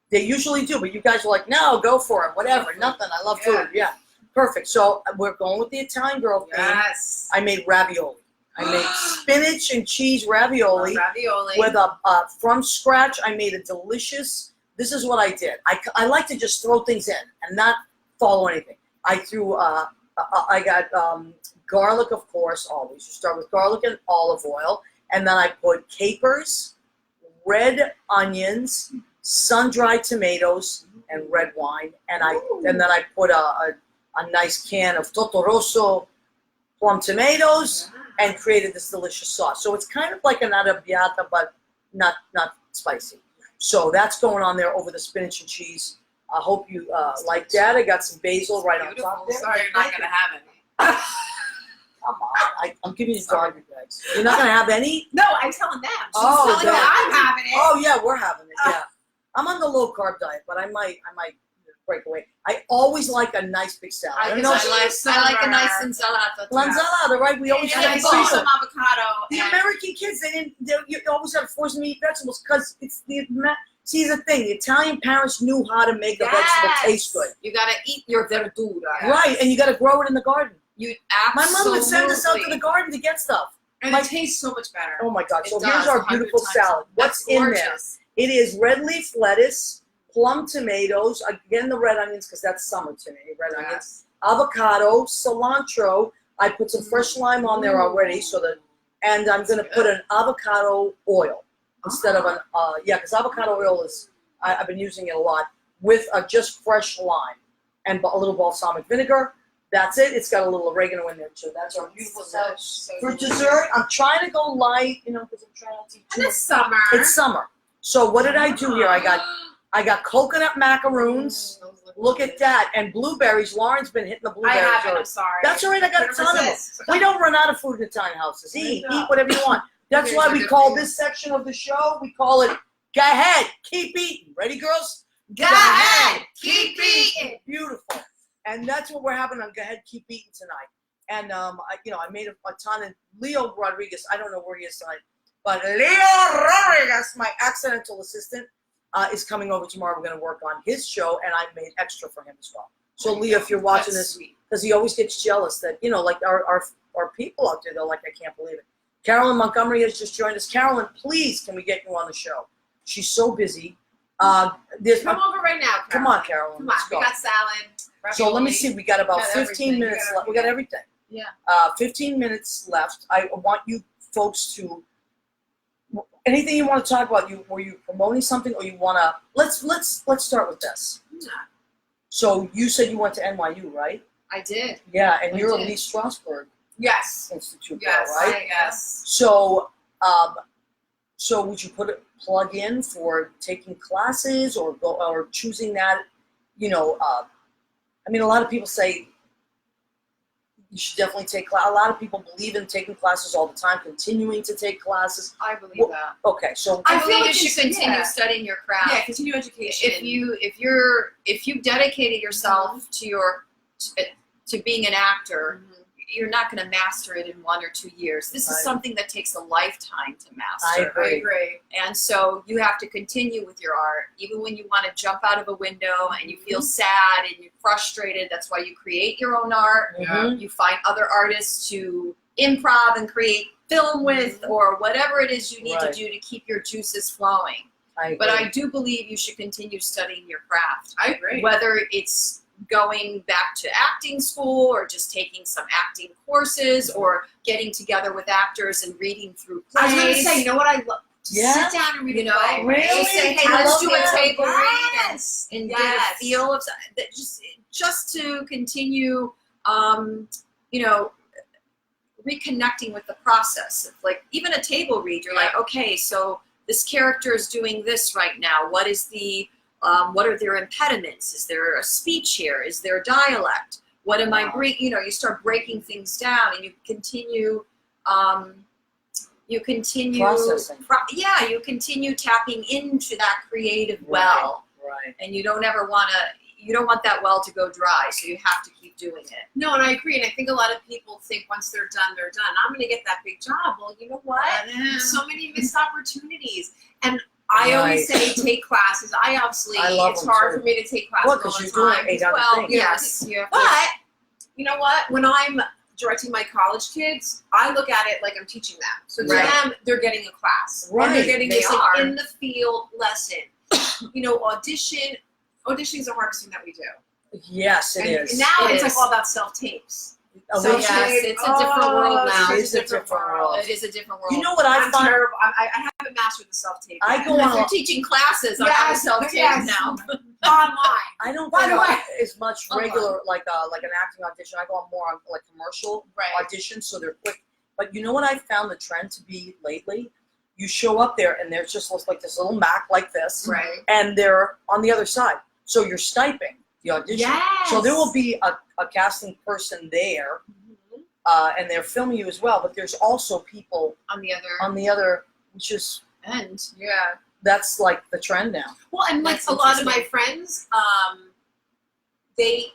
they usually do, but you guys are like, no, go for it, whatever, nothing. I love food, yeah. Perfect. So we're going with the Italian girl theme. Yes. I made ravioli. I made spinach and cheese ravioli. Ravioli. With from scratch, I made a delicious, this is what I did. I like to just throw things in and not follow anything. I threw, I got garlic, of course, always. You start with garlic and olive oil. And then I put capers, red onions, sun-dried tomatoes, and red wine. And then I put a nice can of Totoroso plum tomatoes and created this delicious sauce. So it's kind of like an arrabbiata, but not spicy. So that's going on there over the spinach and cheese. I hope you like that. I got some basil right on top there. Sorry, you're not going to have any. Come on. I'm giving you garbage bags. You're not going to have any? No, I'm telling them. She's Oh, telling them that- I'm having it. Oh, yeah, we're having it, yeah. I'm on the low-carb diet, but I might break away. I always like a nice big salad. I don't know. I like a nice ensalada. Lanzalada, right? We always and have I to put say some avocado. The and American kids, you always have to force them to eat vegetables because it's see the thing, the Italian parents knew how to make a vegetable taste good. You gotta eat your verdura. Right, and you got to grow it in the garden. You My absolutely. mother would send us out to the garden to get stuff. And it tastes so much better. Oh my God! It So does, here's our 100 beautiful times. salad. What's That's in there? gorgeous. It is red leaf lettuce, plum tomatoes, again the red onions because that's summer to me. Red onions, avocado, cilantro. I put some fresh lime on there already, and I'm going to put an avocado oil instead of because avocado oil is I've been using it a lot with just fresh lime and a little balsamic vinegar. That's it. It's got a little oregano in there too. That's our beautiful salad. For dessert, I'm trying to go light, because I'm trying not to eat too And it's summer. It's summer. So what did I do here? I got coconut macaroons. Look at that. And blueberries. Lauren's been hitting the I blueberries. haven't, I'm sorry. That's all right, I got a ton of them. We don't run out of food in Italian houses. Eat whatever you want. That's why we call this section of the show, we call it, go ahead, keep eating. Ready, girls? Go ahead, keep eating. Beautiful. And that's what we're having on Go Ahead, Keep Eating tonight. And, I made a ton. And Leo Rodriguez, I don't know where he is tonight, but Leo Rodriguez, my accidental assistant, is coming over tomorrow. We're going to work on his show, and I made extra for him as well. So, Leo, if you're watching this, because he always gets jealous that, like our people out there, they're like, I can't believe it. Carolyn Montgomery has just joined us. Carolyn, please, can we get you on the show? She's so busy. Come over right now, Carolyn. Come on, Carolyn. Come let's on, go. we got salad. So let me see. We got about 15 minutes left. We got everything. Yeah. 15 minutes left. I want you folks to. Anything you want to talk about? Were you promoting something, or you want to? Let's start with this. Yeah. So you said you went to NYU, right? I did. Yeah, and you're a did. Lee Strasberg Yes. Institute Yes. girl, right? Yes. So, so would you plug in for taking classes or choosing that? I mean, a lot of people say you should definitely take class. A lot of people believe in taking classes all the time, continuing to take classes. I believe that. Okay, so I feel believe like you should continue studying your craft. Yeah, continue education. If you've dedicated yourself to being an actor, you're not going to master it in 1 or 2 years. This is something that takes a lifetime to master. I agree. And so you have to continue with your art, even when you want to jump out of a window and you feel sad and you're frustrated. That's why you create your own art. You find other artists to improv and create film with, or whatever it is you need to do to keep your juices flowing. But I do believe you should continue studying your craft. I agree. Whether it's going back to acting school or just taking some acting courses or getting together with actors and reading through plays. I was going to say, you know what I love? Sit down and read a play. Really? Just say, hey, I let's love do a it. table Yes. read and get a feel of that. Just to continue, reconnecting with the process. Like even a table read, you're like, okay, so this character is doing this right now. What is what are their impediments? Is there a speech here? Is there dialect? What am I bringing? You start breaking things down, and you continue. Processing. You continue tapping into that creative well. Right. And you don't ever want to. You don't want that well to go dry, so you have to keep doing it. No, and I agree. And I think a lot of people think once they're done, they're done. I'm going to get that big job. Well, you know what? There's so many missed opportunities. And I always say take classes. I love it's hard for me to take classes all because the you're doing time. 8 other things. Yes. But you know what? When I'm directing my college kids, I look at it like I'm teaching them. So to them, they're getting a class. Right. And they're getting They this like, are. in the field lesson. Auditioning is the hardest thing that we do. Yes, it is. And now it's like all about self-tapes. So yes, it's a different world now. It is a different world. It is a different world. You know what I I'm find? terrible. I haven't mastered the self-tape. I go Unless on. you're teaching classes on how to self-tape now. Online. I don't By go the on way. as much regular like an acting audition. I go on more on like commercial auditions, so they're quick. But you know what I found the trend to be lately? You show up there and there's just like this little Mac like this, and they're on the other side. So you're sniping the audition. Yes. So there will be a casting person there, and they're filming you as well. But there's also people on the other, which is that's like the trend now. Well, and like a lot of my friends, they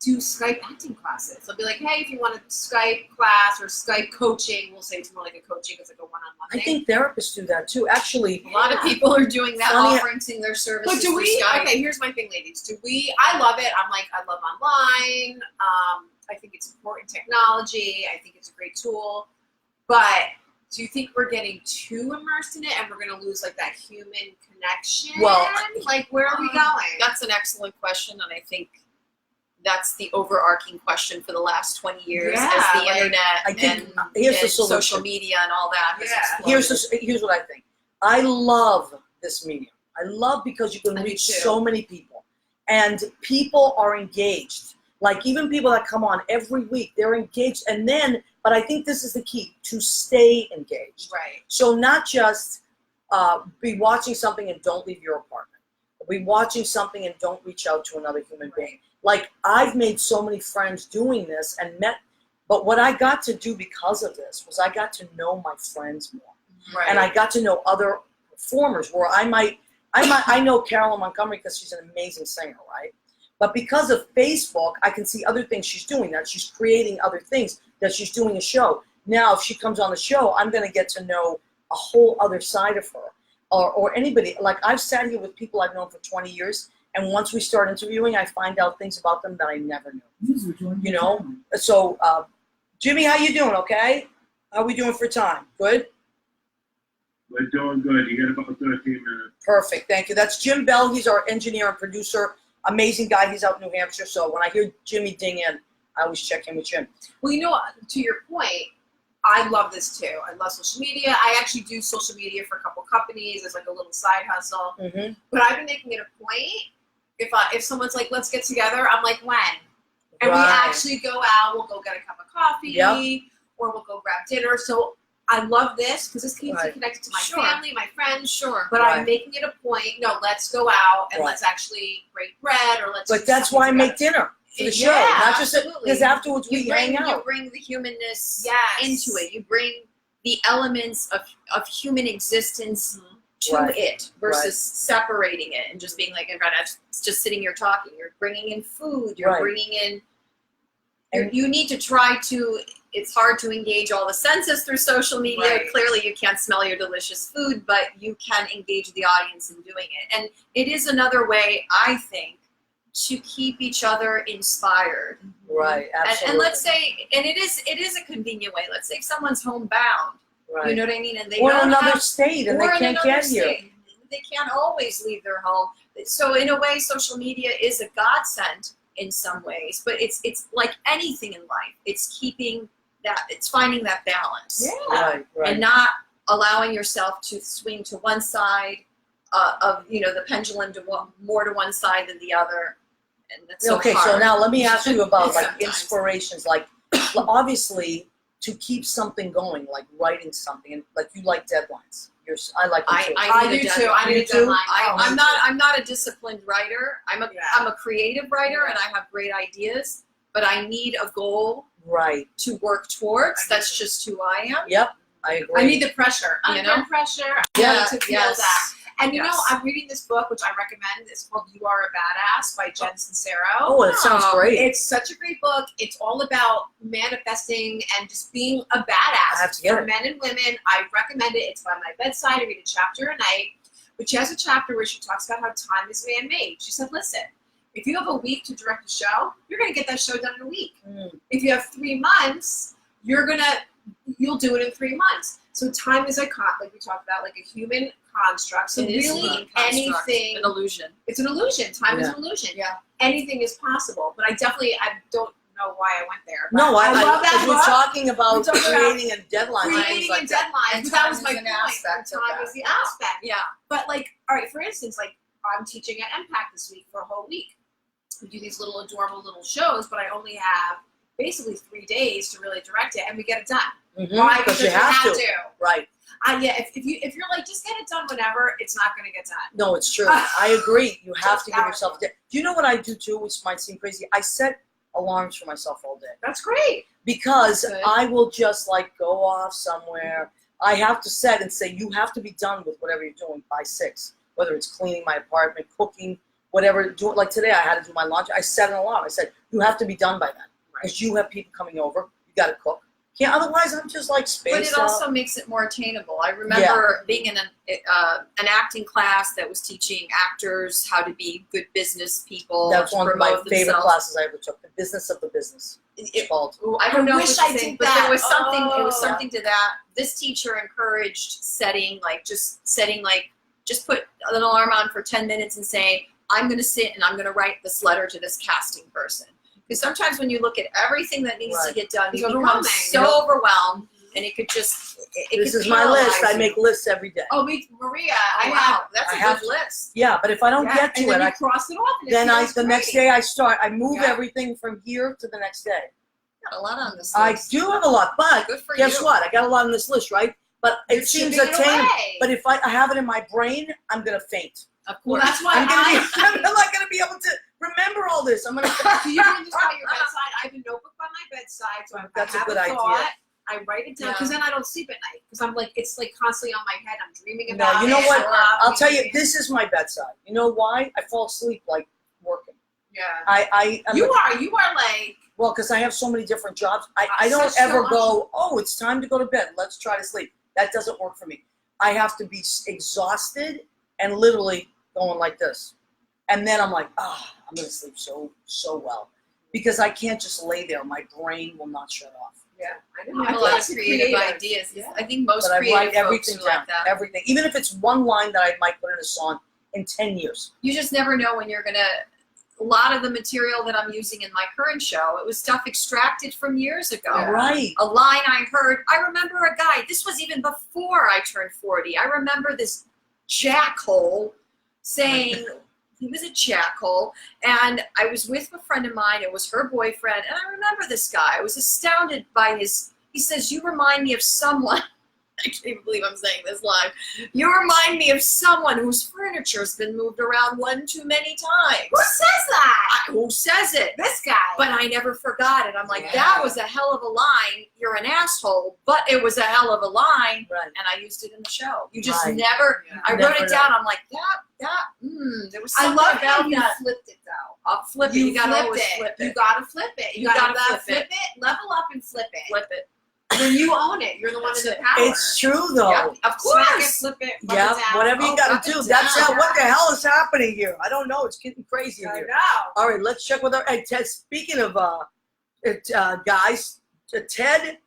do Skype acting classes. They'll be like, hey, if you want a Skype class or Skype coaching, we'll say it's more like a coaching, it's like a one-on-one thing. I think therapists do that too. Actually, A lot of people are doing that, offering their services. But do we? through Skype. Okay, here's my thing, ladies. I love it. I love online. I think it's important technology. I think it's a great tool. But do you think we're getting too immersed in it and we're going to lose like that human connection? Well, like where are we going? That's an excellent question, and I think that's the overarching question for the last 20 years as the internet and social media and all that. Here's what I think. I love this medium. I love because you can reach so many people, and people are engaged. Like even people that come on every week, they're engaged. And then, but I think this is the key, to stay engaged. Right. So not just be watching something and don't leave your apartment. Be watching something and don't reach out to another human being. Like, I've made so many friends doing this and met, but what I got to do because of this was I got to know my friends more. Right. And I got to know other performers where I know Carolyn Montgomery because she's an amazing singer, right? But because of Facebook, I can see other things she's doing, that she's creating other things, that she's doing a show. Now, if she comes on the show, I'm going to get to know a whole other side of her. Or anybody. Like, I've sat here with people I've known for 20 years, and once we start interviewing, I find out things about them that I never knew. You know? So, Jimmy, how you doing, okay? How we doing for time? Good? We're doing good. You got about 13 minutes. Perfect, thank you. That's Jim Bell. He's our engineer and producer. Amazing guy. He's out in New Hampshire. So when I hear Jimmy ding in, I always check in with Jim. Well, you know, to your point, I love this too. I love social media. I actually do social media for a couple companies as like a little side hustle. Mm-hmm. But I've been making it a point. If someone's like, let's get together, I'm like, when? And we Right. actually go out. We'll go get a cup of coffee, Yep. or we'll go grab dinner. So I love this because this keeps me Right. connected to my Sure. family, my friends. Sure. But Right. I'm making it a point. No, let's go out and Right. let's actually break bread, or let's. But do that's something why I make together. dinner for the show. Yeah, Not just absolutely. because afterwards we hang You out. bring the humanness Yes. into it. You bring the elements of human existence to Right. it versus separating it and just being like, just sitting here talking. You're bringing in food. You're Right. bringing in. And- You need to try to. It's hard to engage all the senses through social media. Right. Clearly, you can't smell your delicious food, but you can engage the audience in doing it. And it is another way, I think, to keep each other inspired. Right, absolutely. And let's say, and it is a convenient way. Let's say if someone's homebound, right. you know what I mean, and they or in don't another have, state and they or in can't another get here. state, they can't always leave their home. So in a way, social media is a godsend in some ways, but it's like anything in life. It's keeping that, it's finding that balance, Right, right. and not allowing yourself to swing to one side of the pendulum to more to one side than the other. And that's so Okay, hard. so now let me ask you about like Sometimes. inspirations. Like, obviously, to keep something going, like writing something, and like you like deadlines. I like them too. I need do a too. deadline. I need You a too? deadline. I'm not a disciplined writer. I'm a creative writer, and I have great ideas, but I need a goal Right. to work towards. I That's agree. just who I am. Yep. I agree. I need the pressure. You Under know? pressure. I Yeah, need to feel yes. that. And you know, Yes. I'm reading this book, which I recommend. It's called "You Are a Badass" by Jen Sincero. Oh, that sounds great. It's such a great book. It's all about manifesting and just being a I badass have to get for it. men and women. I recommend it. It's by my bedside. I read a chapter a night. But she has a chapter where she talks about how time is man-made. She said, listen, if you have a week to direct a show, you're going to get that show done in a week. Mm. If you have 3 months, you'll do it in 3 months. So time is like we talked about, like a human construct. So It is a really human construct, anything, an illusion. it's an illusion. Time is Yeah. an illusion. Yeah. Anything is possible. But I don't know why I went there. But No, I love that because we're book. talking about We're talking about creating a deadline. and things Creating like a that. deadline. And But that time was is my an point. aspect of Time that. is the aspect. Yeah. But like, all right, for instance, like I'm teaching at MPAC this week for a whole week. We do these little adorable little shows, but I only have basically 3 days to really direct it, and we get it done. Mhm, Why? because Because you we have to. Right. Yeah, if you're like, just get it done whenever, it's not going to get done. No, it's true. I agree. You have Just to give yourself. Do you know what I do too, which might seem crazy? I set alarms for myself all day That's great. because That's good. I will just like go off somewhere. I have to set and say you have to be done with whatever you're doing by 6, whether it's cleaning my apartment, cooking, whatever. Like today, I had to do my laundry. I set an alarm. I said you have to be done by then because you have people coming over. You got to cook. Yeah, otherwise I'm just like spaced But it out. also makes it more attainable. I remember being in an acting class that was teaching actors how to be good business people. That's to one of my promote favorite themselves. classes I ever took. The business of the business. It's called. I don't know if wish it's I the did same, but that. there was something. It was Oh. something to that. This teacher encouraged just put an alarm on for 10 minutes and say, I'm going to sit and I'm going to write this letter to this casting person. Because sometimes when you look at everything that needs to Right. get done, It's you become overwhelming. so overwhelmed, and it could just. This could is my list. paralyze I you. make lists every day. Oh, Maria, Oh, I wow, have. that's I a have good list. Yeah, but if I don't Yeah, get and to then it, you cross it off. And it then feels the next great. day I move Yeah. everything from here to the next day. Got a lot on this I list. do have a lot, but Good for guess you. what? I got a lot on this list, right? but You're it seems chipping it attainable. away. But if I have it in my brain, I'm gonna faint. Of Well, course. that's why I'm not gonna be able to remember all this. I'm gonna. Do you do this by your bedside? I have a notebook by my bedside, so if That's a I have good a idea. thought, I write it down Yeah. because then I don't sleep at night because I'm like it's like constantly on my head. I'm dreaming No, about it. you know what? I'll tell you, dreaming. this is my bedside. You know why? I fall asleep like working. Yeah. I'm You are like well, because I have so many different jobs. I Such don't so ever much. go, oh, it's time to go to bed. Let's try to sleep. That doesn't work for me. I have to be exhausted and literally going like this. And then I'm like, I'm going to sleep so well. Because I can't just lay there. My brain will not shut off. yeah. I You know. have I a lot think of it's creative creative. ideas. Yeah. I think most But I creative write folks everything are down. like that. Everything. Even if it's one line that I might put in a song in 10 years. You just never know when you're gonna. A lot of the material that I'm using in my current show, it was stuff extracted from years ago. Yeah. Right. A line I heard. I remember a guy. This was even before I turned 40. I remember this jackhole saying he was a jackhole, and I was with a friend of mine. It was her boyfriend, and I remember this guy. I was astounded by his. He says, "You remind me of someone." I can't even believe I'm saying this live. You remind me of someone whose furniture's been moved around one too many times. Who says that? Who says it? This guy. But I never forgot it. I'm like, Yeah. that was a hell of a line. You're an asshole, but it was a hell of a line, Right. and I used it in the show. You just Right. never. Yeah. I Never wrote it know. down. I'm like, there was I something love about how you that. flipped it though. I'll flip it. You gotta flipped always it. flip You it. gotta flip it. You gotta flip flip it. Level up and flip it. Flip it. Then you own it. You're the one in the power. It's true, though. Yep, of Smack it, course. flip it, rub Yeah, it down. whatever you Oh, got rub to it do. That's down. how. What the hell is happening here? I don't know. It's getting crazy in I here. know. All right, let's check with our. Hey, Ted. Speaking of guys, Ted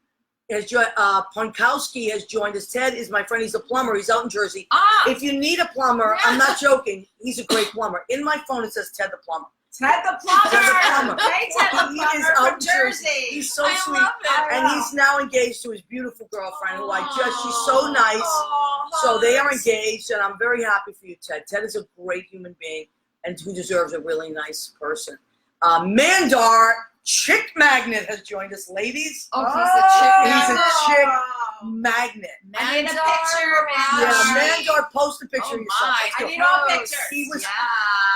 has joined. Ponkowski has joined us. Ted is my friend. He's a plumber. He's out in Jersey. If you need a plumber, I'm not joking. He's a great plumber. In my phone, it says Ted the plumber. Ted the plumber. Ted the plumber. Hey, Ted the He plumber is from out in Jersey. He's so I sweet. love it. And he's now engaged to his beautiful girlfriend, who she's so nice. So they are engaged, and I'm very happy for you, Ted. Ted is a great human being and who deserves a really nice person. Mandar, chick magnet, has joined us, ladies. Oh, he's He's a a chick. chick magnet. I need a Mandar, picture, Yeah, Mandar. Mandar, post a picture Oh of yourself. my, Let's I go. need all gross. pictures. He was, Yeah.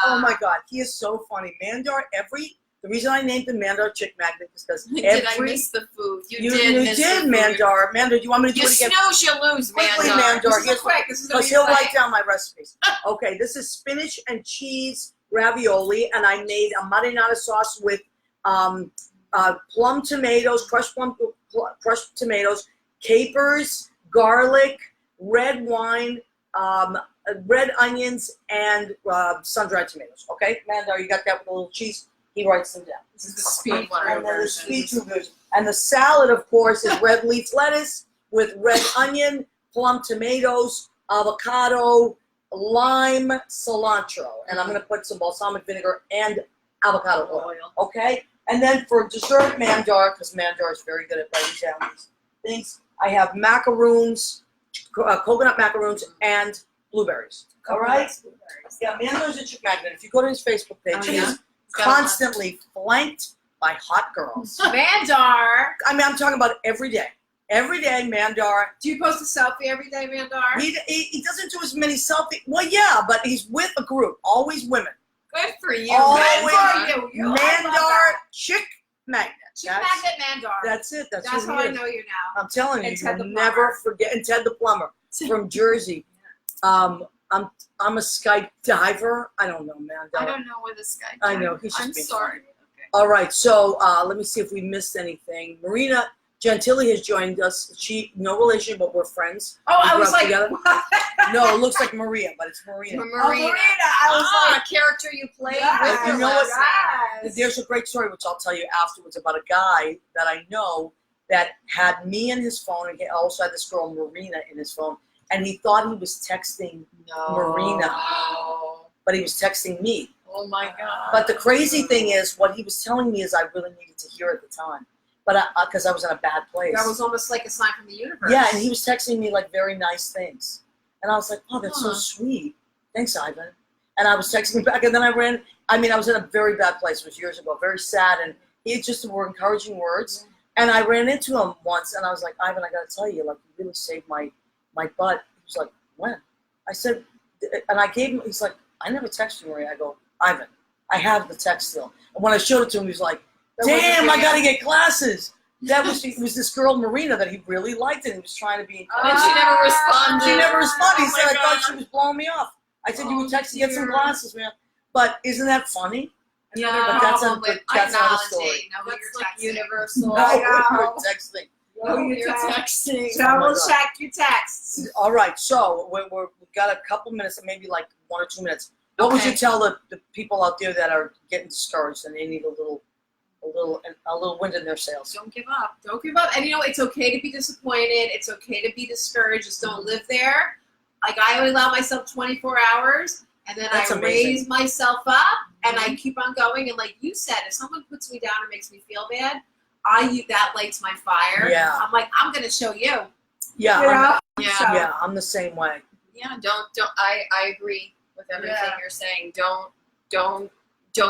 oh my God, he is so funny. Mandar, the reason I named him Mandar Chick Magnet is because Did I miss the food? you did miss the did, food. Mandar. Mandar, do you want me to do You it again? snooze, you lose, Quickly, Mandar. Mandar. This is quick. This is gonna Because be he'll quick. write down my recipes. Okay, this is spinach and cheese ravioli, and I made a marinara sauce with plum tomatoes, crushed tomatoes, capers, garlic, red wine, red onions, and sun-dried tomatoes. Okay, Mandar, you got that with a little cheese? He writes them down. This is the speed And then the sweet version. And the salad, of course, is red leaf lettuce with red onion, plum tomatoes, avocado, lime, cilantro. And I'm going to put some balsamic vinegar and avocado oil. Okay? And then for dessert, Mandar, because Mandar is very good at writing down these things, I have macaroons, coconut macaroons, and blueberries. All right? Yeah, Mandar's a chick magnet. If you go to his Facebook page, Oh, he yeah? is constantly flanked by hot girls. Mandar. I mean, I'm talking about every day. Every day, Mandar. Do you post a selfie every day, Mandar? He doesn't do as many selfies. Well, yeah, but he's with a group. Always women. Good for you, Always Mandar. Mandar Chick Magnet. Chick magnet Mandar. That's it. That's That's who how he I is. know you now. I'm telling you, And Ted you'll the never plumber. forget. And Ted the plumber from Jersey. I'm a Skype diver. I don't know, Mandar. I don't know where this guy. I know, he's just I'm being sorry. All right, so let me see if we missed anything. Marina Gentili has joined us. She, no relation, but we're friends. Oh, We I grew was up like, together. what? No, it looks like Maria, but it's Marina. Marina. Oh, Marina. I was like, a character you played yes, with you know your what? last name. yes. There's a great story, which I'll tell you afterwards, about a guy that I know that had me in his phone, and he also had this girl, Marina, in his phone, and he thought he was texting Marina, but he was texting me. Oh my God. But the crazy thing is, what he was telling me is I really needed to hear at the time, but because I was in a bad place. That was almost like a sign from the universe. Yeah, and he was texting me like very nice things. And I was like, oh, that's so Huh. sweet. Thanks, Ivan. And I was texting back, and then I was in a very bad place. It was years ago, very sad, and he just were encouraging words. And I ran into him once, and I was like, Ivan, I got to tell you, like, you really saved my my butt. He was like, when? I said, and I gave him, he's like, I never texted you, Maria. I go, Ivan, I have the text still. And when I showed it to him, he was like, damn, I got to get glasses. It was this girl, Marina, that he really liked, and he was trying to be. And she never responded. She never responded. He Oh said, my I thought God. she was blowing me off. I said, you would text to get some dear. glasses, man. But isn't that funny? Yeah, But that's problem with that's not a story. technology. No, That's you're like texting. universal. No, know. we're texting. No, you're You're texting. texting. Double God. check your texts. All right, so we've got a couple minutes, maybe like 1 or 2 minutes. What would you tell the people out there that are getting discouraged and they need a little wind in their sails? Don't give up. Don't give up. And you know, it's okay to be disappointed. It's okay to be discouraged. Just don't live there. Like I always allow myself 24 hours, and then That's I amazing. raise myself up, and I keep on going. And like you said, if someone puts me down or makes me feel bad, that lights my fire. Yeah. I'm like, I'm gonna show you. Yeah, You know? Yeah. So- yeah, I'm the same way. Yeah, don't. I agree with everything Yeah. you're saying. Don't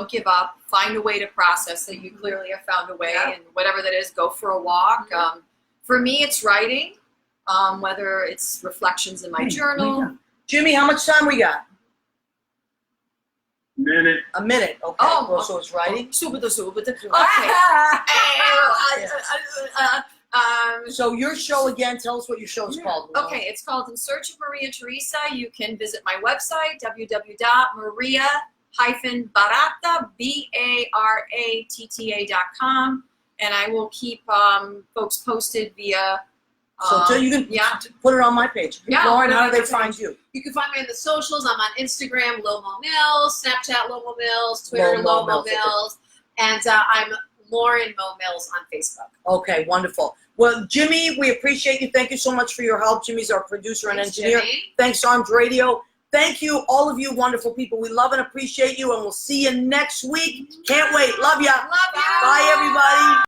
give up. Find a way to process that. You clearly have found a way, Yeah. and whatever that is, go for a walk. For me, it's writing. Whether it's reflections in my journal. Jimmy, how much time we got? Minute. A minute. Okay. Oh, well, so it's writing. Super. Okay. So your show again. Tell us what your show is called. Okay, it's called In Search of Maria Teresa. You can visit my website, www.maria-baratta, BARATTA.com, and I will keep folks posted via. So you can put it on my page. Yeah, Lauren, how do they put it on my find you? You can find me on the socials. I'm on Instagram, Lomo Mills, Snapchat, Lomo Mills, Twitter, Lomo Lomo Mills, Mills, and I'm Lauren Mo Mills on Facebook. Okay, wonderful. Well, Jimmy, we appreciate you. Thank you so much for your help. Jimmy's our producer and Thanks, engineer. Jimmy. Thanks, Armed Radio. Thank you, all of you wonderful people. We love and appreciate you, and we'll see you next week. Can't wait. Love ya. Love you. Bye, everybody.